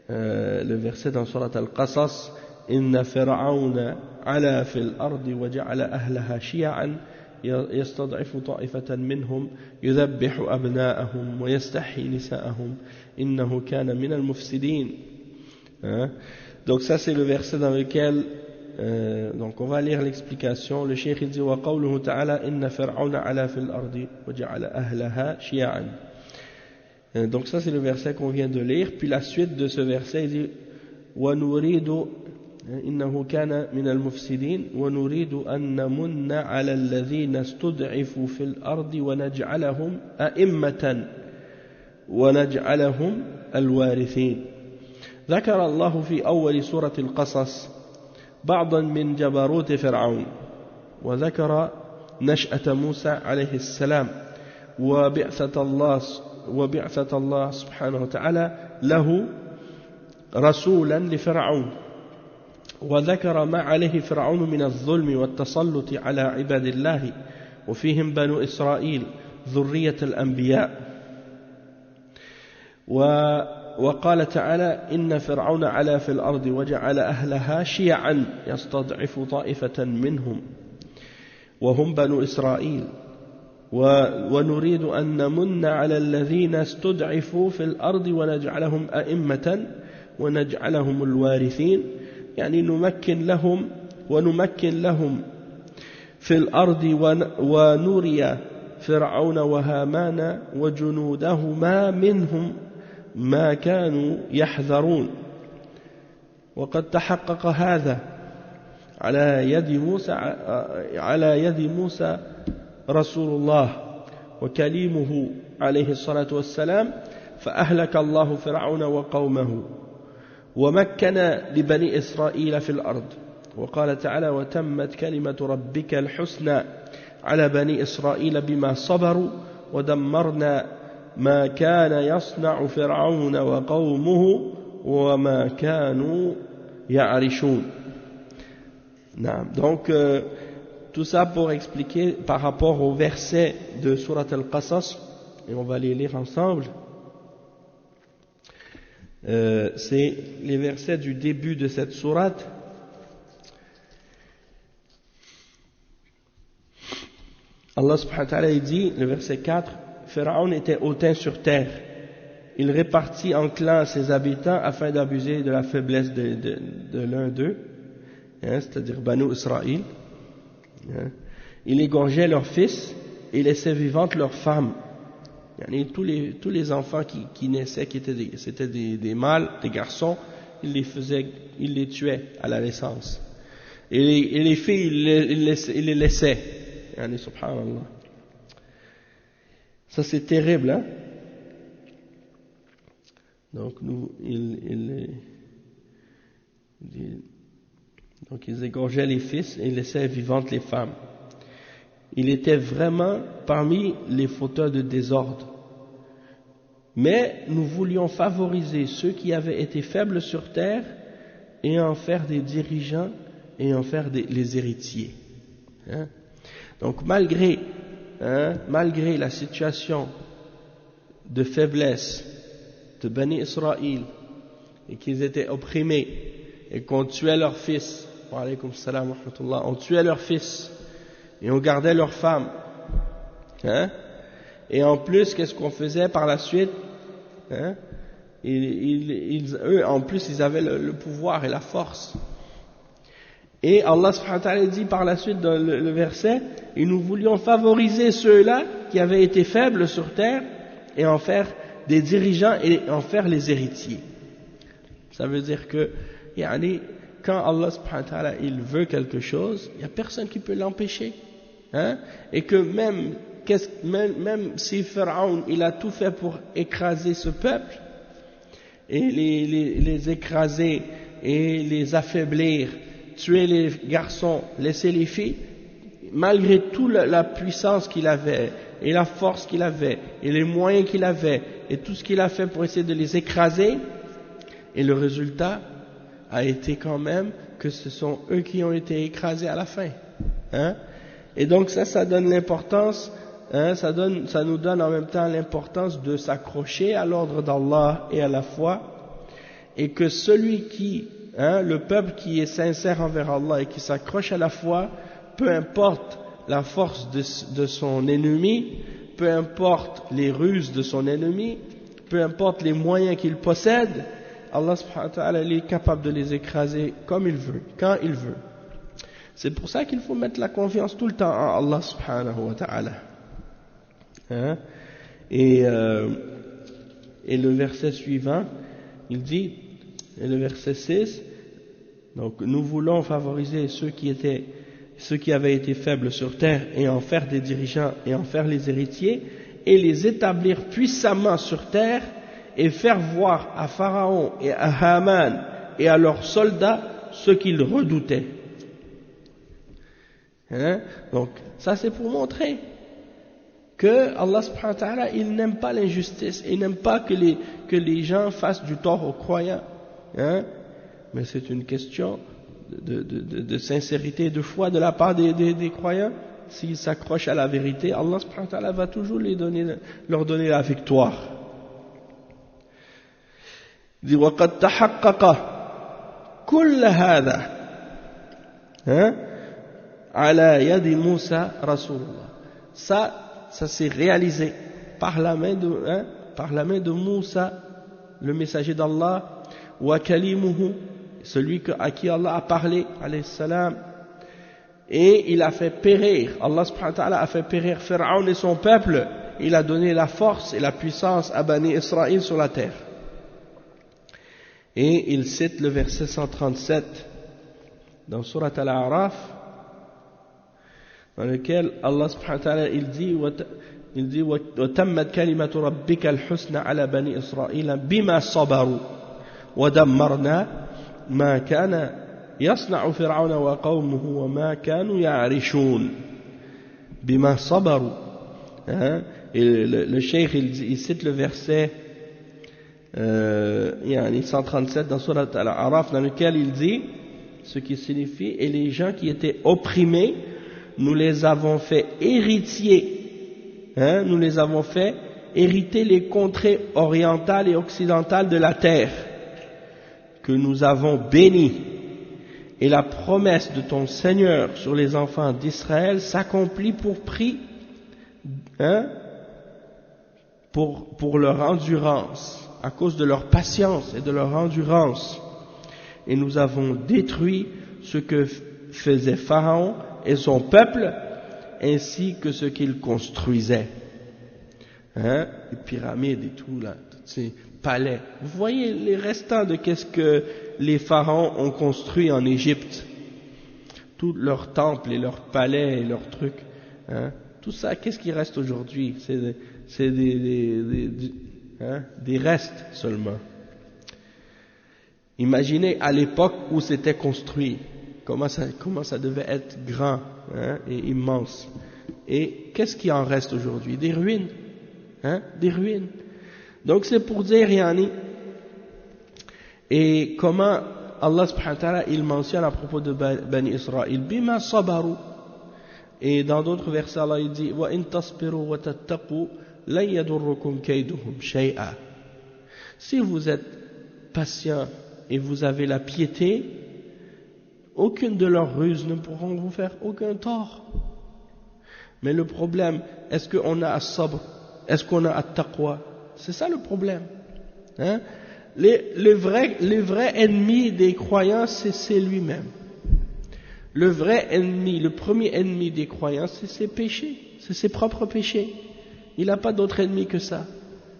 le verset dans Surat Al-Qasas, إِنَّ فِرْعَوْنَ عَلَا فِي الْأَرْضِ وَجَعَلَ أَهْلَهَا شِيَعًا يَسْتَضْعِفُ طَائِفَةً مِّنْهُمْ يُذَبِّحُ أَبْنَاءَهُمْ وَيَسْتَحْيِي نِسَاءَهُمْ إِنَّهُ كَانَ مِنَ الْمُفْسِدِينَ. Donc ça c'est le verset dans lequel donc on va lire l'explication. Le cheikh il dit وَقَوْلُهُ تَعَالَى إِنَّ فِرْعَوْنَ عَلَا فِي الْأَرْضِ وَجَعَلَ أَهْلَهَا شِيَعًا. Donc ça c'est le verset qu'on vient de lire. Puis la suite de ce verset il dit وَنُرِيدُ إِنَّهُ كَانَ مِنَ الْمُفْسِدِينَ وَنُرِيدُ أَن نَّمُنَّ عَلَى الَّذِينَ اسْتُضْعِفُوا فِي الْأَرْضِ وَنَجْعَلَهُمْ أَئِمَّةً وَنَجْعَلَهُمْ الْوَارِثِينَ. ذكر الله في أول سورة القصص بعضا من جبروت فرعون، وذكر نشأة موسى عليه السلام وبعثة الله سبحانه وتعالى له رسولا لفرعون، وذكر ما عليه فرعون من الظلم والتسلط على عباد الله وفيهم بنو إسرائيل ذرية الأنبياء. وقال تعالى إن فرعون علا في الأرض وجعل أهلها شيعا يستضعف طائفة منهم وهم بنو إسرائيل ونريد أن نمن على الذين استضعفوا في الأرض ونجعلهم أئمة ونجعلهم الوارثين، يعني نمكن لهم في الأرض ونري فرعون وهامان وجنودهما منهم ما كانوا يحذرون، وقد تحقق هذا على يد موسى رسول الله وكليمه عليه الصلاة والسلام، فأهلك الله فرعون وقومه ومكن لبني إسرائيل في الأرض. وقال تعالى وتمت كلمة ربك الحسنى على بني إسرائيل بما صبروا ودمرنا ما كان يصنع فرعون وقومه وما كانوا يعرشون. Donc tout ça pour expliquer par rapport au verset de Surat Al-Qasas, et on va les lire ensemble. C'est les versets du début de cette sourate. Allah subhanahu wa ta'ala dit, le verset 4, Pharaon était hautain sur terre. Il répartit en clans ses habitants afin d'abuser de la faiblesse de l'un d'eux, hein, c'est-à-dire Banu Israël. Hein. Il égorgeait leurs fils et laissait vivantes leurs femmes. Tous les enfants qui naissaient, c'était des mâles, des garçons, il les tuait à la naissance. Et les filles, il les laissait. Subhanallah. Ça c'est terrible, hein? Donc ils égorgeaient les fils et laissaient vivantes les femmes. Il était vraiment parmi les fauteurs de désordre. Mais nous voulions favoriser ceux qui avaient été faibles sur terre et en faire des dirigeants et en faire les héritiers. Hein? Donc malgré la situation de faiblesse de Bani Israël et qu'ils étaient opprimés et qu'on tuait leurs fils, wa alaykum salam wa rahmatullah, on tuait leurs fils et on gardait leurs femmes, hein, Et en plus, qu'est-ce qu'on faisait par la suite, hein? Eux, en plus, ils avaient le pouvoir et la force. Et Allah subhanahu wa ta'ala dit par la suite dans le verset, et nous voulions favoriser ceux-là qui avaient été faibles sur terre et en faire des dirigeants et en faire les héritiers. Ça veut dire que, quand Allah subhanahu wa ta'ala il veut quelque chose, il n'y a personne qui peut l'empêcher. Hein? Et que même si Pharaon il a tout fait pour écraser ce peuple, et les écraser et les affaiblir, tuer les garçons, laisser les filles, malgré toute la puissance qu'il avait, et la force qu'il avait, et les moyens qu'il avait, et tout ce qu'il a fait pour essayer de les écraser, et le résultat a été quand même que ce sont eux qui ont été écrasés à la fin. Hein? Et donc ça donne l'importance, hein, ça nous donne en même temps l'importance de s'accrocher à l'ordre d'Allah et à la foi, et que celui qui, le peuple qui est sincère envers Allah et qui s'accroche à la foi, peu importe la force de son ennemi, peu importe les ruses de son ennemi, peu importe les moyens qu'il possède, Allah subhanahu wa ta'ala il est capable de les écraser comme il veut, quand il veut. C'est pour ça qu'il faut mettre la confiance tout le temps en Allah subhanahu wa ta'ala. Hein? Et le verset suivant, il dit, et le verset 6, donc nous voulons favoriser ceux qui avaient été faibles sur terre et en faire des dirigeants et en faire les héritiers et les établir puissamment sur terre et faire voir à Pharaon et à Haman et à leurs soldats ce qu'ils redoutaient. Hein? Donc ça c'est pour montrer que Allah subhanahu wa ta'ala il n'aime pas l'injustice, il n'aime pas que les gens fassent du tort aux croyants. Hein? Mais c'est une question de sincérité et de foi de la part des croyants. S'ils s'accrochent à la vérité, Allah subhanahu wa ta'ala va toujours leur donner la victoire. Il dit وَقَدْ تَحَقَّقَ كُلَّ هَذَا عَلَى يَدِ مُوسَى رَسُولُ اللَّهِ. Ça s'est réalisé par la main de Moussa, le messager d'Allah, wa kalimuhu, celui à qui Allah a parlé, alayhi salam, et il a fait périr, Allah subhanahu wa ta'ala a fait périr Pharaon et son peuple, il a donné la force et la puissance à Bani Israël sur la terre. Et il cite le verset 137 dans Surat Al-A'raf, dans lequel Allah subhanahu wa ta'ala il dit وَتَمَّتْ كَلِمَةُ رَبِّكَ الْحُسْنَى عَلَى بَنِي إِسْرَائِيلَ بِمَا صَبَرُوا وَدَمَّرْنَا مَا كَانَ يَصْنَعُ فِرْعَوْنَ وَقَوْمُهُ وَمَا كَانُوا يَعْرِشُونَ بِمَا صَبَرُوا. Et le cheikh il cite le verset 137 dans Surat Al-A'raf, dans lequel il dit ce qui signifie, et les gens qui étaient opprimés, nous les avons fait héritiers, nous les avons fait hériter les contrées orientales et occidentales de la terre, que nous avons bénies, et la promesse de ton Seigneur sur les enfants d'Israël s'accomplit pour prix, pour leur endurance, à cause de leur patience et de leur endurance. Et nous avons détruit ce que faisait Pharaon et son peuple, ainsi que ce qu'il construisait. Les pyramides et tout là, tous ces palais. Vous voyez les restants de qu'est-ce que les pharaons ont construit en Égypte. Tous leurs temples et leurs palais et leurs trucs. Tout ça, qu'est-ce qui reste aujourd'hui? C'est des restes seulement. Imaginez à l'époque où c'était construit. Comment ça devait être grand et immense. Et qu'est-ce qui en reste aujourd'hui? Des ruines. Des ruines. Donc c'est pour dire, et comment Allah subhanahu wa ta'ala il mentionne à propos de Bani Israël, bima sabaru. Et dans d'autres versets Allah il dit, wa in tasbiru wa tattaqu la yadurrukum kayduhum shay'a. Si vous êtes patient et vous avez la piété, aucune de leurs ruses ne pourront vous faire aucun tort. Mais le problème, est-ce qu'on a as-sabr Est-ce qu'on a at-taqwa? C'est ça le problème. Hein? Les vrais ennemis des croyants, c'est lui-même. Le vrai ennemi, le premier ennemi des croyants, c'est ses péchés, c'est ses propres péchés. Il n'a pas d'autre ennemi que ça.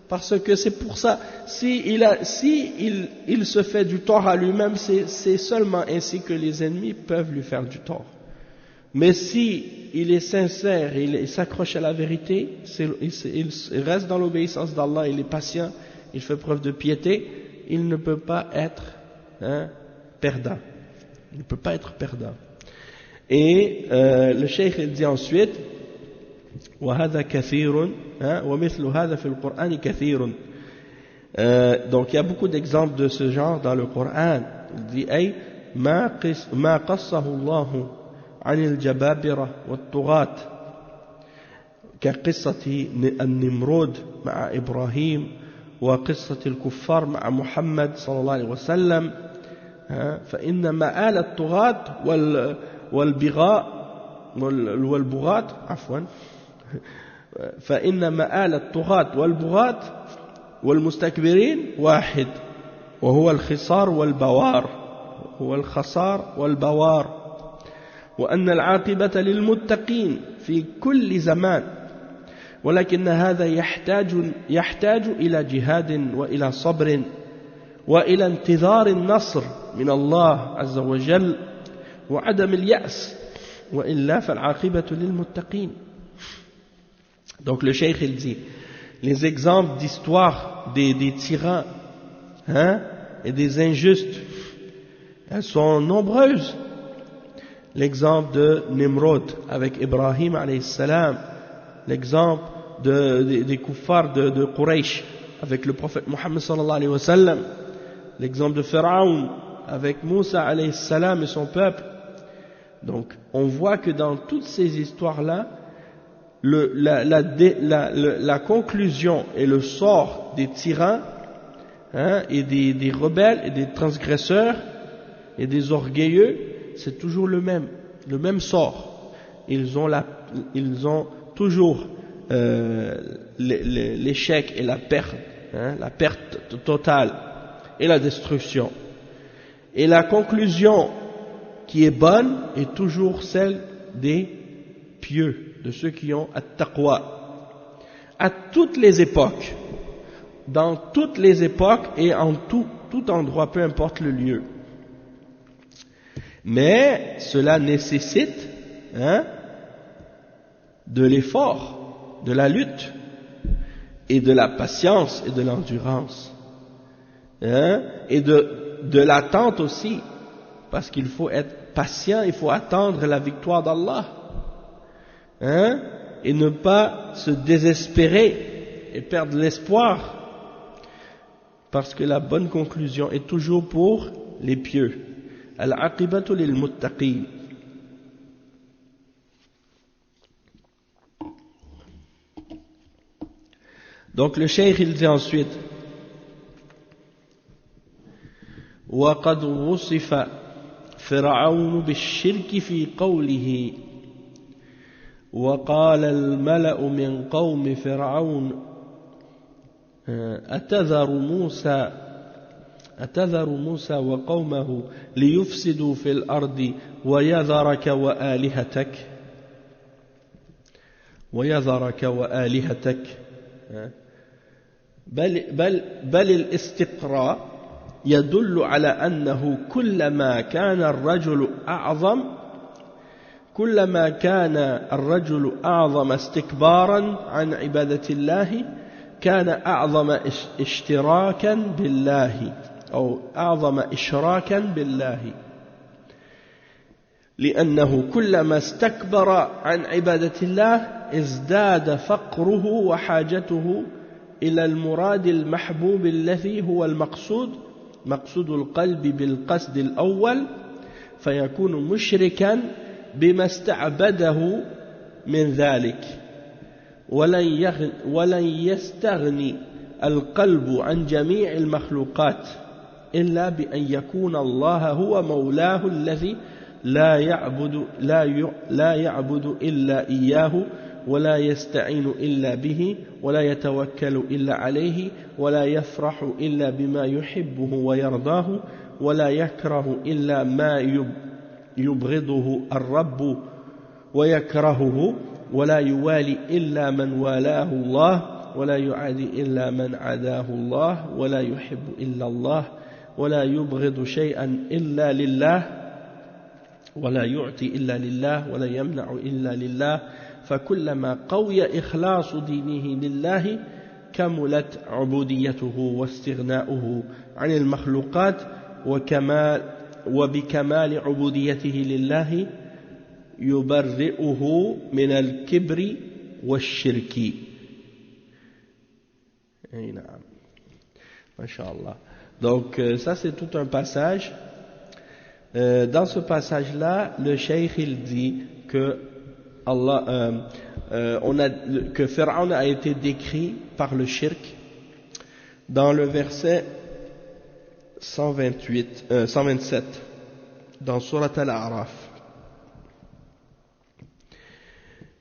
Parce que c'est pour ça, il se fait du tort à lui-même, c'est seulement ainsi que les ennemis peuvent lui faire du tort. Mais si il est sincère, il s'accroche à la vérité, il reste dans l'obéissance d'Allah, il est patient, il fait preuve de piété, il ne peut pas être perdant. Il ne peut pas être perdant. Et le cheikh il dit ensuite, وهذا كثير ومثل هذا في القرآن كثير. Donc il y a beaucoup d'exemples de ce genre dans le Coran. Il dit أي ما قصه الله عن الجبابرة والطغاة كقصة النمرود مع إبراهيم وقصة الكفار مع محمد صلى الله عليه وسلم فإن مآل الطغاة والبغاة عفوا فإن مآل الطغاة والبغاة والمستكبرين واحد وهو الخسار والبوار وأن العاقبة للمتقين في كل زمان ولكن هذا يحتاج إلى جهاد وإلى صبر وإلى انتظار النصر من الله عز وجل وعدم اليأس وإلا فالعاقبة للمتقين. Donc le cheikh il dit, les exemples d'histoire des tyrans et des injustes, elles sont nombreuses. L'exemple de Nimrod avec Ibrahim alayhi salam, l'exemple des kuffars de Quraysh avec le prophète Muhammad sallallahu alayhi wa sallam, l'exemple de Pharaon avec Moussa alayhi salam et son peuple. Donc on voit que dans toutes ces histoires-là, la conclusion et le sort des tyrans et des rebelles et des transgresseurs et des orgueilleux, c'est toujours le même sort. Ils ont toujours l'échec et la perte totale et la destruction. Et la conclusion qui est bonne est toujours celle des pieux, de ceux qui ont at-taqwa. À toutes les époques, dans toutes les époques et en tout endroit, peu importe le lieu. Mais cela nécessite de l'effort, de la lutte et de la patience et de l'endurance et de l'attente aussi, parce qu'il faut être patient, il faut attendre la victoire d'Allah et ne pas se désespérer et perdre l'espoir, parce que la bonne conclusion est toujours pour les pieux. Al-aqibatu lil-muttaqin. Donc le cheikh il dit ensuite وقد وصف فرعون بالشرك في قوله وقال الملأ من قوم فرعون أتذر موسى وقومه ليفسدوا في الأرض ويذرك وآلهتك بل الإستقراء يدل على أنه كلما كان الرجل أعظم استكبارا عن عبادة الله كان أعظم اشتراكا بالله أو أعظم إشراكا بالله لأنه كلما استكبر عن عبادة الله ازداد فقره وحاجته إلى المراد المحبوب الذي هو مقصود القلب بالقصد الأول فيكون مشركا بما استعبده من ذلك ولن يستغني القلب عن جميع المخلوقات إلا بأن يكون الله هو مولاه الذي لا يعبد إلا إياه ولا يستعين إلا به ولا يتوكل إلا عليه ولا يفرح إلا بما يحبه ويرضاه ولا يكره إلا ما يبغضه الرب ويكرهه ولا يوالي إلا من والاه الله ولا يعادي إلا من عاداه الله ولا يحب إلا الله ولا يبغض شيئا إلا لله ولا يعطي إلا لله ولا يمنع إلا لله فكلما قوي إخلاص دينه لله كملت عبوديته واستغناؤه عن المخلوقات وبكمال عبوديته لله يبرئه من الكبر والشرك. Et naam. Masha'Allah. Donc ça c'est tout un passage. Dans ce passage-là, le cheikh il dit que que Pharaon a été décrit par le shirk dans le verset 127 dans Surat Al-A'raf.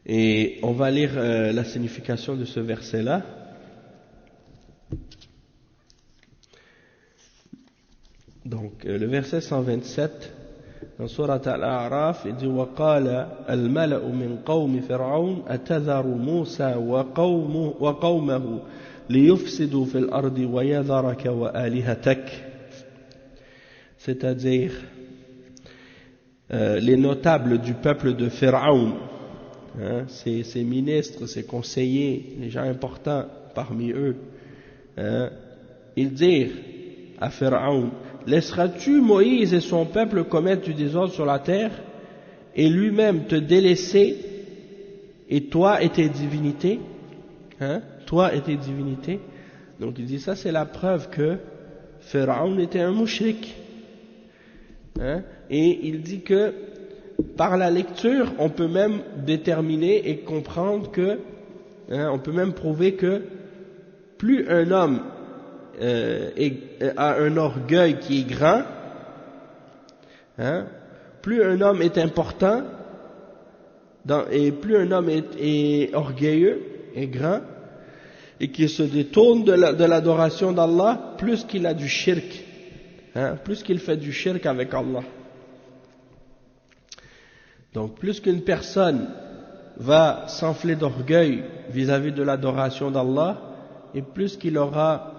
Et on va lire la signification de ce verset-là. Donc le verset 127 dans Surat Al-A'raf, il dit وَقَالَ الْمَلَأُ مِنْ قَوْمِ فِرْعَوْنَ أَتَذَرُ مُوسَى وَقَوْمَهُ لِيُفْسِدُوا فِي الْأَرْضِ وَيَذَرَكَ وَآلِهَتَكَ. C'est-à-dire les notables du peuple de Pharaon, ses ministres, ses conseillers, les gens importants parmi eux, ils dirent à Pharaon: laisseras-tu Moïse et son peuple commettre du désordre sur la terre et lui-même te délaisser, et toi et tes divinités, toi et tes divinités? Donc il dit ça, c'est la preuve que Pharaon était un mouchrik. Et il dit que par la lecture on peut même déterminer et comprendre que on peut même prouver que plus un homme a un orgueil qui est grand, plus un homme est important, et plus un homme est orgueilleux et grand, et qu'il se détourne de l'adoration d'Allah, plus qu'il a du shirk, plus qu'il fait du shirk avec Allah. Donc plus qu'une personne va s'enfler d'orgueil vis-à-vis de l'adoration d'Allah, et plus qu'il aura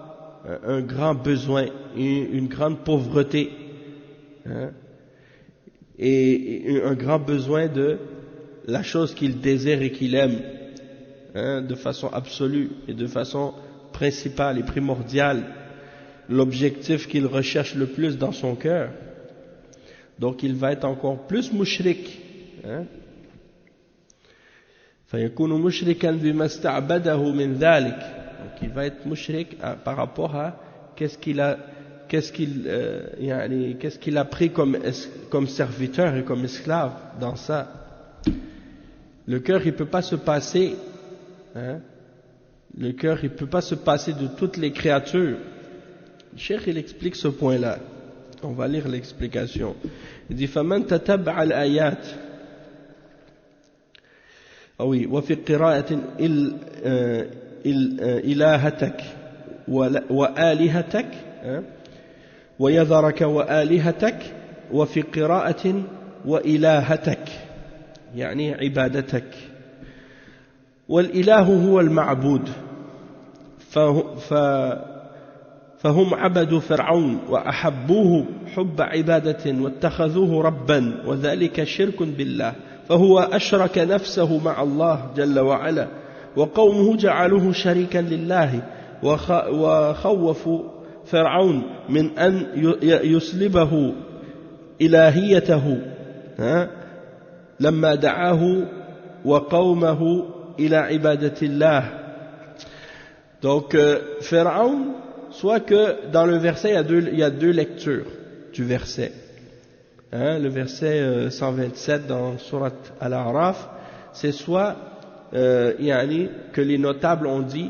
un grand besoin, une grande pauvreté, et un grand besoin de la chose qu'il désire et qu'il aime, de façon absolue et de façon principale et primordiale, l'objectif qu'il recherche le plus dans son cœur. Donc il va être encore plus mushrik. فَيَكُونُ مُشْرِكًا بِمَا اسْتَعْبَدَهُ مِنْ ذَلِكَ. Donc il va être mushrik par rapport à qu'est-ce qu'il a pris comme serviteur et comme esclave dans ça. Le cœur il peut pas se passer, le cœur il peut pas se passer de toutes les créatures. Le cheikh il explique ce point-là. On va lire l'explication. Il dit فَمَنْ تَتَبَّعَ الْآيَاتِ. Ah oui, وفي قراءة إلهتك وآلهتك ويذرك وآلهتك وفي قراءة وإلهتك يعني عبادتك. والإله هو المعبود، فهم عبدوا فرعون وأحبوه حب عبادة واتخذوه ربا، وذلك شرك بالله، فهو أشرك نفسه مع الله جل وعلا، وقومه جعلوه شريكا لله، وخوفوا فرعون من أن يسلبه إلهيته لما دعاه وقومه إلى عبادة الله. Donc Pharaon, soit que dans le verset il y a deux lectures du verset. Le verset 127 dans Surat Al-A'raf, c'est soit que les notables ont dit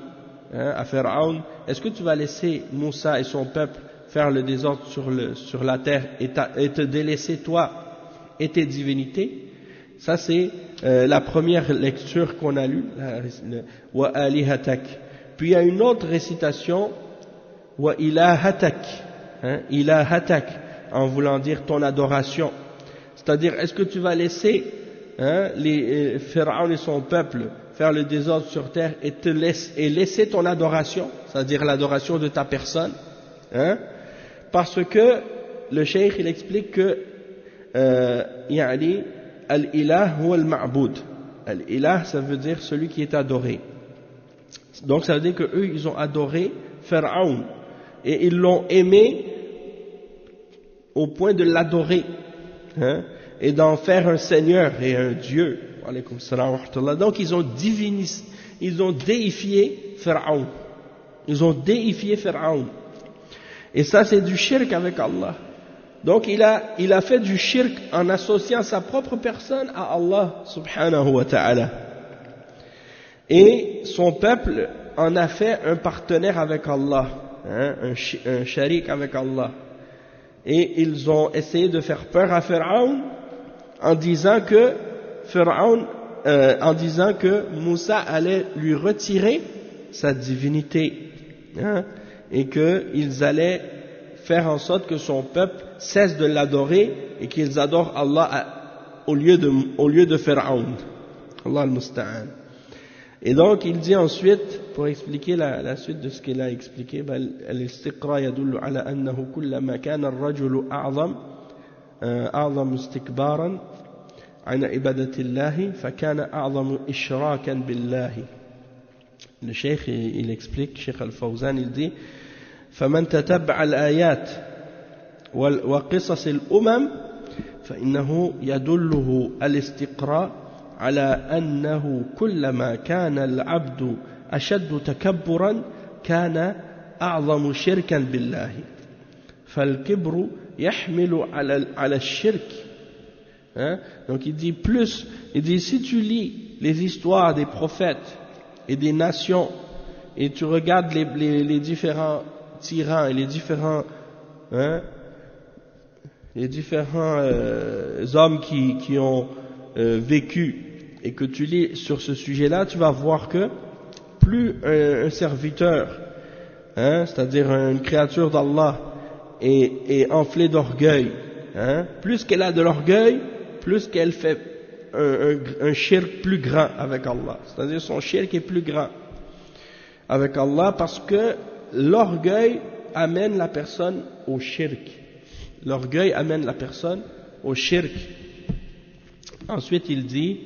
à Pharaon: est-ce que tu vas laisser Moussa et son peuple faire le désordre sur la terre et te délaisser toi et tes divinités? Ça c'est la première lecture qu'on a lue, wa alihatak. Puis il y a une autre récitation, wa ilahatak, ilahatak, en voulant dire ton adoration. C'est-à-dire, est-ce que tu vas laisser les Pharaon et son peuple faire le désordre sur terre et laisser ton adoration, c'est-à-dire l'adoration de ta personne, parce que le cheikh il explique que al-ilah huwa al-ma'boud. Al-ilah, ça veut dire celui qui est adoré. Donc ça veut dire que eux ils ont adoré Pharaon et ils l'ont aimé au point de l'adorer, et d'en faire un seigneur et un dieu. Alaykoum salam wa rahmatullah. Donc ils ont déifié Pharaon. Ils ont déifié Pharaon. Et ça c'est du shirk avec Allah. Donc il a fait du shirk en associant sa propre personne à Allah subhanahu wa ta'ala. Et son peuple en a fait un partenaire avec Allah, un sharik avec Allah. Et ils ont essayé de faire peur à Pharaon en disant que Moussa allait lui retirer sa divinité, et qu'ils allaient faire en sorte que son peuple cesse de l'adorer et qu'ils adorent Allah au lieu de Pharaon. Allah al-Musta'an. Et donc il dit ensuite, pour expliquer la suite de ce qu'il a expliqué, al-istiqra yadullu ala annahu kullama kana ar-rajulu a'zam istikbaran an ibadati Allah fa kana a'zam ishrakan billahi. Le cheikh il explique, Cheikh Al-Fawzan il dit فمن تتبع الآيات وقصص الأمم فإنه يدله الاستقراء على أنه كلما كان العبد أشد تكبرا كان أعظم شركا بالله فالكبر يحمل على الشرك. Donc il dit si tu lis les histoires des prophètes et des nations et tu regardes les différents tyrans et les différents hommes qui ont vécu, et que tu lis sur ce sujet-là, tu vas voir que plus un serviteur, c'est-à-dire une créature d'Allah, est enflée d'orgueil, plus qu'elle a de l'orgueil, plus qu'elle fait un shirk plus grand avec Allah, c'est-à-dire son shirk est plus grand avec Allah, parce que l'orgueil amène la personne au shirk. L'orgueil amène la personne au shirk. Ensuite il dit,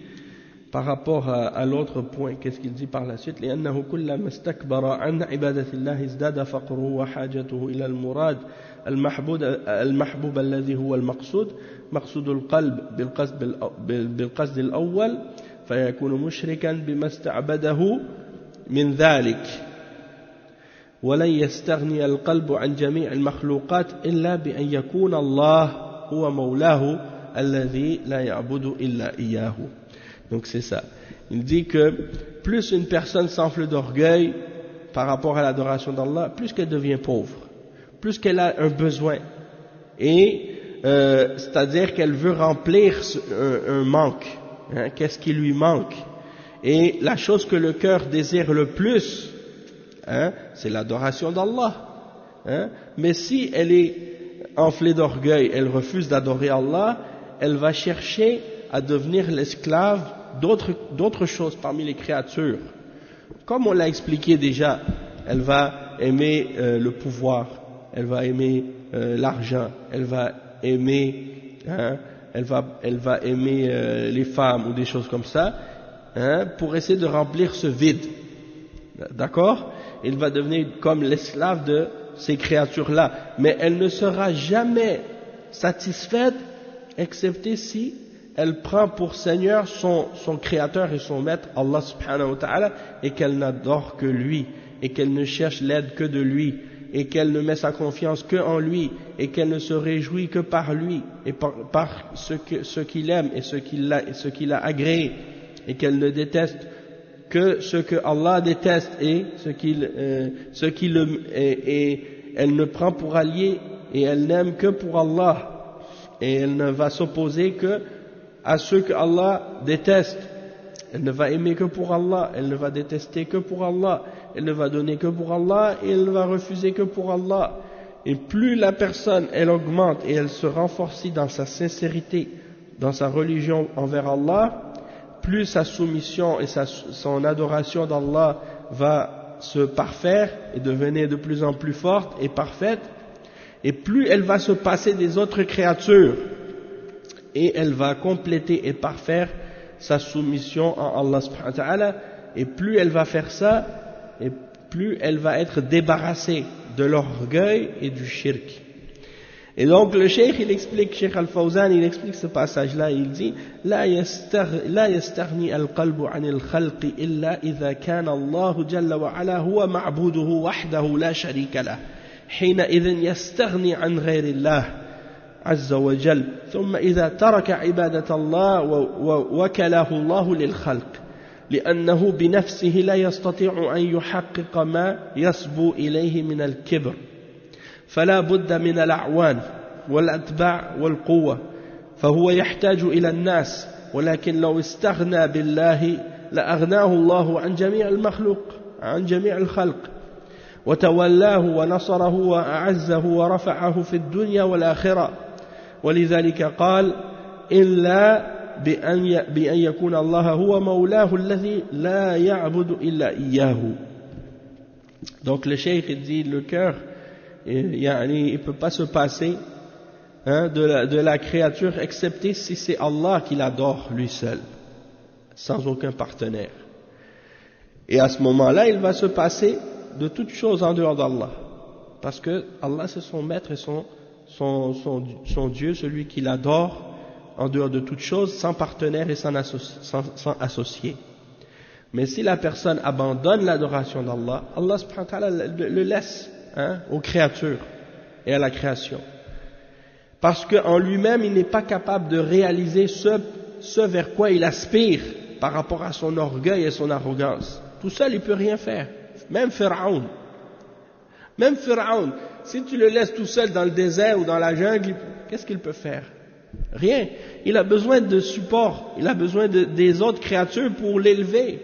par rapport à l'autre point, qu'est-ce qu'il dit par la suite? لأنه كلما استكبر عن عبادة الله ازداد فقره وحاجته إلى المراد المحبوب الذي هو المقصود مقصود القلب بالقصد الأول فيكون مشركا بما استعبده من ذلك ولن يستغني القلب عن جميع المخلوقات إلا بأن يكون الله هو مولاه الذي لا يعبد إلا إياه. Donc c'est ça. Il dit que plus une personne s'enfle d'orgueil par rapport à l'adoration d'Allah, plus qu'elle devient pauvre, plus qu'elle a un besoin, et c'est-à-dire qu'elle veut remplir un manque, qu'est-ce qui lui manque, et la chose que le cœur désire le plus, c'est l'adoration d'Allah, mais si elle est enflée d'orgueil, elle refuse d'adorer Allah, elle va chercher à devenir l'esclave d'autres choses parmi les créatures. Comme on l'a expliqué déjà, elle va aimer le pouvoir, elle va aimer l'argent, elle va aimer, elle va aimer les femmes ou des choses comme ça, pour essayer de remplir ce vide. D'accord? Elle va devenir comme l'esclave de ces créatures-là, mais elle ne sera jamais satisfaite, excepté si elle prend pour Seigneur son Créateur et son Maître, Allah subhanahu wa ta'ala, et qu'elle n'adore que lui, et qu'elle ne cherche l'aide que de lui, et qu'elle ne met sa confiance que en lui, et qu'elle ne se réjouit que par lui, et par ce qu'il aime et ce qu'il a agréé, et qu'elle ne déteste que ce que Allah déteste et et elle ne prend pour allié et elle n'aime que pour Allah, et elle ne va s'opposer que à ceux que Allah déteste. Elle ne va aimer que pour Allah, elle ne va détester que pour Allah, elle ne va donner que pour Allah et elle ne va refuser que pour Allah. Et plus la personne, elle augmente et elle se renforce dans sa sincérité, dans sa religion envers Allah, plus sa soumission et son adoration d'Allah va se parfaire et devenir de plus en plus forte et parfaite, et plus elle va se passer des autres créatures et elle va compléter et parfaire sa soumission en Allah subhanahu wa ta'ala, et plus elle va faire ça, et plus elle va être débarrassée de l'orgueil et du shirk. Et donc le cheikh, il explique, Cheikh Al-Fawzan, il explique ce passage-là, il dit لا يستغني القلب عن الخلق إلا إذا كان الله جل وعلا هو معبوده وحده لا شريك له حينئذ يستغني عن غير الله عز وجل ثم إذا ترك عبادة الله وكله الله للخلق لأنه بنفسه لا يستطيع أن يحقق ما يسبو إليه من الكبر فلا بد من الأعوان والأتباع والقوة فهو يحتاج إلى الناس ولكن لو استغنى بالله لأغناه الله عن جميع المخلوق عن جميع الخلق وتولاه ونصره وأعزه ورفعه في الدنيا والآخرة ولذلك قال إلا بأن يكون الله هو مولاه الذي لا يعبد إلا إياه. Donc le cheikh dit le cœur il ne peut pas se passer de la créature excepté si c'est Allah qui l'adore lui seul sans aucun partenaire, et à ce moment-là il va se passer de toutes choses en dehors d'Allah, parce que Allah c'est son maître et son Dieu, celui qui l'adore en dehors de toutes choses, sans partenaire et sans associé. Mais si la personne abandonne l'adoration d'Allah, Allah subhanahu wa ta'ala le laisse aux créatures et à la création, parce qu'en lui-même il n'est pas capable de réaliser ce vers quoi il aspire par rapport à son orgueil et son arrogance. Tout seul il ne peut rien faire. Même Pharaon, si tu le laisses tout seul dans le désert ou dans la jungle, qu'est-ce qu'il peut faire? Rien. Il a besoin de support, il a besoin des autres créatures pour l'élever.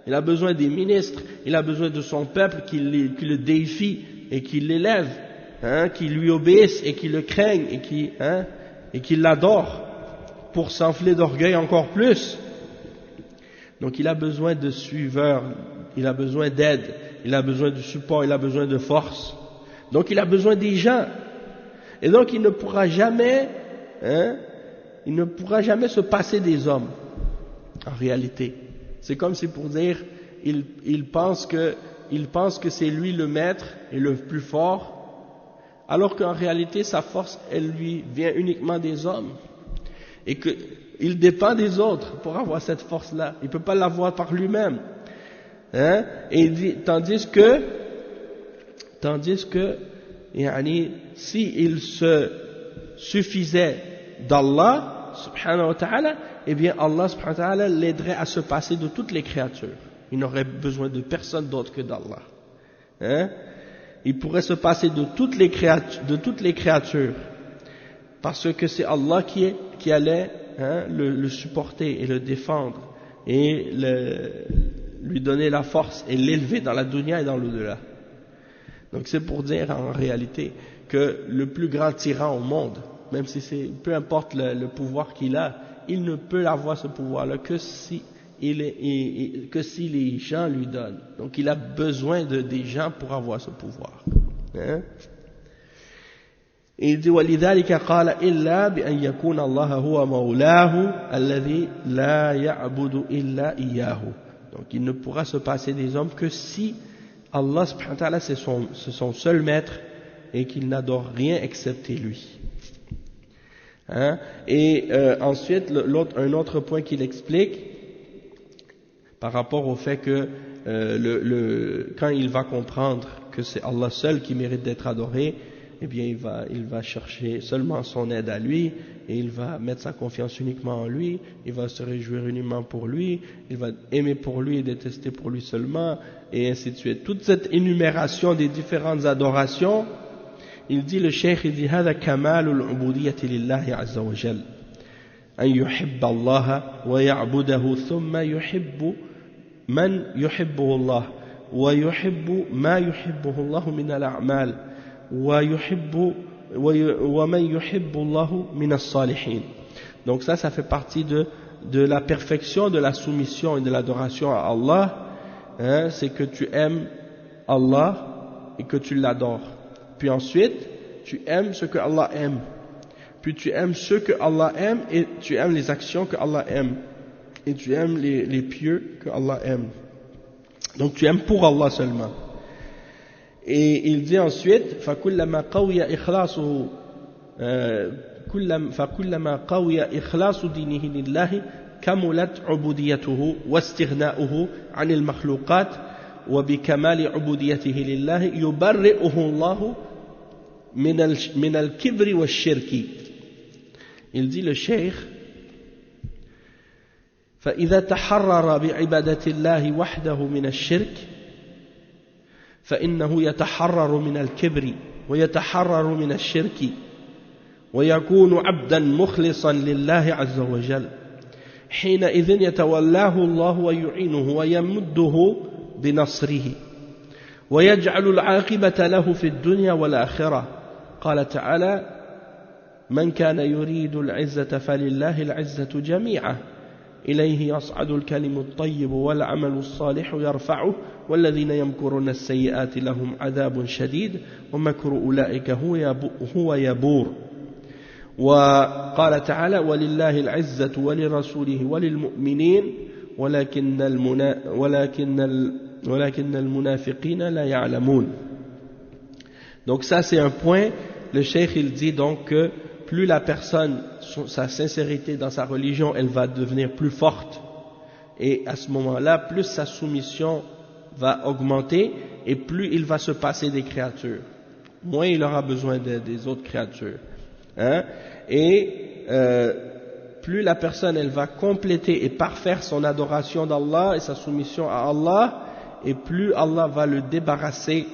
Il a besoin des ministres, il a besoin de son peuple qui le déifie et qui l'élève, qui lui obéissent et qui le craignent et qui l'adorent pour s'enfler d'orgueil encore plus. Donc il a besoin de suiveurs, il a besoin d'aide, il a besoin de support, il a besoin de force. Donc il a besoin des gens. Et donc il ne pourra jamais se passer des hommes, en réalité. C'est comme si pour dire, il pense que c'est lui le maître et le plus fort, alors qu'en réalité sa force, elle lui vient uniquement des hommes. Et qu'il dépend des autres pour avoir cette force-là. Il ne peut pas l'avoir par lui-même. Et il dit, tandis que si il se suffisait d'Allah subhanahu wa ta'ala, eh bien Allah subhanahu wa ta'ala l'aiderait à se passer de toutes les créatures. Il n'aurait besoin de personne d'autre que d'Allah. Il pourrait se passer de toutes les créatures, parce que c'est Allah qui allait le supporter et le défendre et lui donner la force et l'élever dans la dunya et dans l'au-delà. Donc c'est pour dire en réalité que le plus grand tyran au monde, même si peu importe le pouvoir qu'il a, il ne peut avoir ce pouvoir-là que si les gens lui donnent. Donc il a besoin des gens pour avoir ce pouvoir. Et il dit وَلِذَلِكَ قَالَ إِلَّا بِأَنْ يَكُونَ اللَّهَ هُوَ مَوْلَاهُ الَّذِي لَا يَعْبُدُ إِلَّا إِيَّاهُ. Donc il ne pourra se passer des hommes que si Allah subhanahu wa ta'ala c'est son seul maître et qu'il n'adore rien excepté lui. Et ensuite un autre point qu'il explique par rapport au fait que quand il va comprendre que c'est Allah seul qui mérite d'être adoré, eh bien il va chercher seulement son aide à lui, et il va mettre sa confiance uniquement en lui, il va se réjouir uniquement pour lui, il va aimer pour lui et détester pour lui seulement, et ainsi de suite. Toute cette énumération des différentes adorations, il dit, le cheikh, il dit هذا كمال العبودية لله عز وجل. أن يحب الله ويعبده ثم يحب من يحبه الله ويحب ما يحبه الله من الأعمال ومن يحب الله من الصالحين. Donc ça fait partie de la perfection de la soumission et de l'adoration à Allah, hein, c'est que tu aimes Allah et que tu l'adores. Puis ensuite, tu aimes ce que Allah aime. Puis tu aimes ceux que Allah aime et tu aimes les actions que Allah aime. Et tu aimes les pieux que Allah aime. Donc tu aimes pour Allah seulement. Et il dit ensuite, فَكُلَّمَا قَوِيَ إِخْلَاصُ دِينِهِ لِلَّهِ كَمُلَتْ عُبُودِيَتُهُ وَاسْتِغْنَاؤُهُ عَنِ الْمَخْلُوقَاتِ وَبِكَمَالِ عُبُودِيَتِهِ لِلَّهِ يُبَرِّئُهُ اللَّهُ من الكبر والشرك. Il dit le cheikh, فإذا تحرر بعبادة الله وحده من الشرك فإنه يتحرر من الكبر ويتحرر من الشرك ويكون عبدا مخلصا لله عز وجل. حينئذ يتولاه الله ويعينه ويمده بنصره ويجعل العاقبة له في الدنيا والآخرة. قال تعالى من كان يريد العزة فلله العزة جميعا إليه يصعد الكلم الطيب والعمل الصالح يرفعه والذين يمكرون السيئات لهم عذاب شديد ومكر أولئك هو يبور. وقال تعالى ولله العزة ولرسوله وللمؤمنين ولكن المنافقين لا يعلمون. Donc ça c'est un point. Le cheikh il dit donc que plus la personne, sa sincérité dans sa religion, elle va devenir plus forte, et à ce moment-là, plus sa soumission va augmenter, et plus il va se passer des créatures, moins il aura besoin des autres créatures, hein? Et plus la personne, elle va compléter et parfaire son adoration d'Allah et sa soumission à Allah, et plus Allah va le débarrasser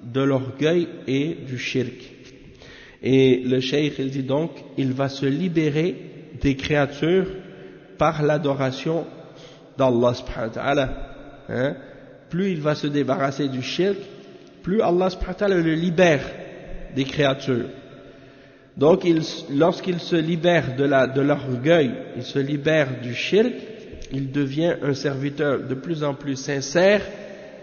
de l'orgueil et du shirk. Et le cheikh il dit donc, il va se libérer des créatures par l'adoration d'Allah subhanahu wa ta'ala, hein? Plus il va se débarrasser du shirk, plus Allah subhanahu wa ta'ala le libère des créatures. Donc lorsqu'il se libère de l'orgueil, il se libère du shirk, il devient un serviteur de plus en plus sincère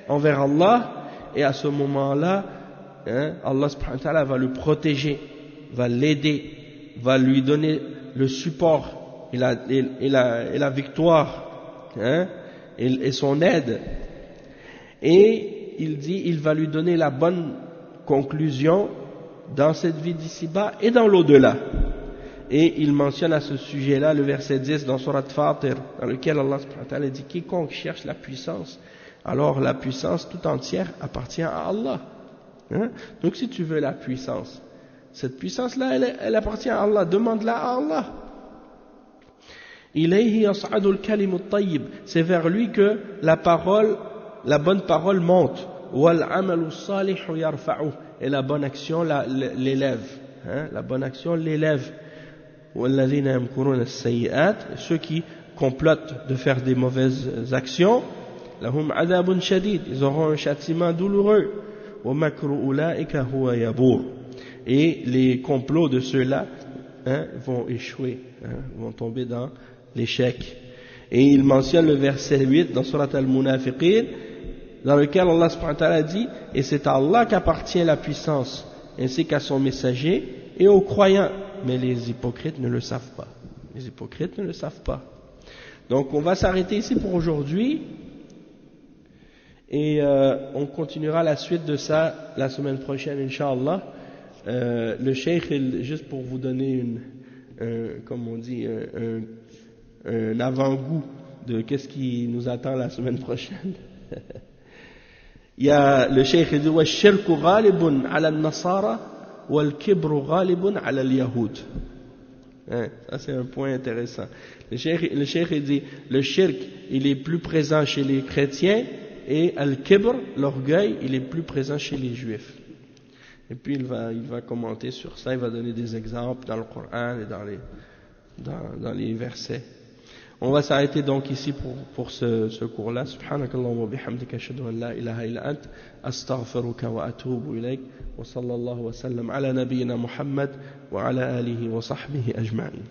envers Allah, et à ce moment-là, hein, Allah subhanahu wa ta'ala va le protéger, va l'aider, va lui donner le support et la victoire, hein, et son aide. Et il dit, il va lui donner la bonne conclusion dans cette vie d'ici-bas et dans l'au-delà. Et il mentionne à ce sujet-là le verset 10 dans Surat Fatir, dans lequel Allah subhanahu wa ta'ala dit, quiconque cherche la puissance, alors la puissance tout entière appartient à Allah. Hein? Donc si tu veux la puissance, cette puissance-là, elle appartient à Allah, demande-la à Allah. Ilayhi yas'adul kalimut tayyib, c'est vers lui que la bonne parole monte. Wal amalu salihu yarfa'u, et la bonne action l'élève. Hein? La bonne action l'élève. Walladhina yamkuruna as-sayyi'at, ceux qui complotent de faire des mauvaises actions, lahum adabun shadid, ils auront un châtiment douloureux. Wa makru ulaika huwa yabur, et les complots de ceux-là, hein, vont échouer, hein, vont tomber dans l'échec. Et il mentionne le verset 8 dans Surat Al-Munafiqin, dans lequel Allah subhanahu wa ta'ala dit, et c'est à Allah qu'appartient la puissance, ainsi qu'à son messager et aux croyants, mais les hypocrites ne le savent pas. Les hypocrites ne le savent pas. Donc on va s'arrêter ici pour aujourd'hui, et on continuera la suite de ça la semaine prochaine, Inch'Allah. Le cheikh, juste pour vous donner comme on dit, un avant-goût de qu'est-ce qui nous attend la semaine prochaine. Il y a le cheikh dit wa shirku ghalibun ala al-nasara wal kibru ghalibun ala al-yahud. Ça c'est un point intéressant. Le cheikh dit le shirk il est plus présent chez les chrétiens, et al-kibr, l'orgueil, il est plus présent chez les juifs. Et puis il va commenter sur ça, il va donner des exemples dans le Coran et dans les versets. On va s'arrêter donc ici pour ce cours-là. Subhanakallahumma wa bihamdika ashhadu an la ilaha illa ant astaghfiruka wa atubu ilayk wa sallallahu wa sallam ala nabiyyina Muhammad wa ala alihi wa sahbihi ajma'in.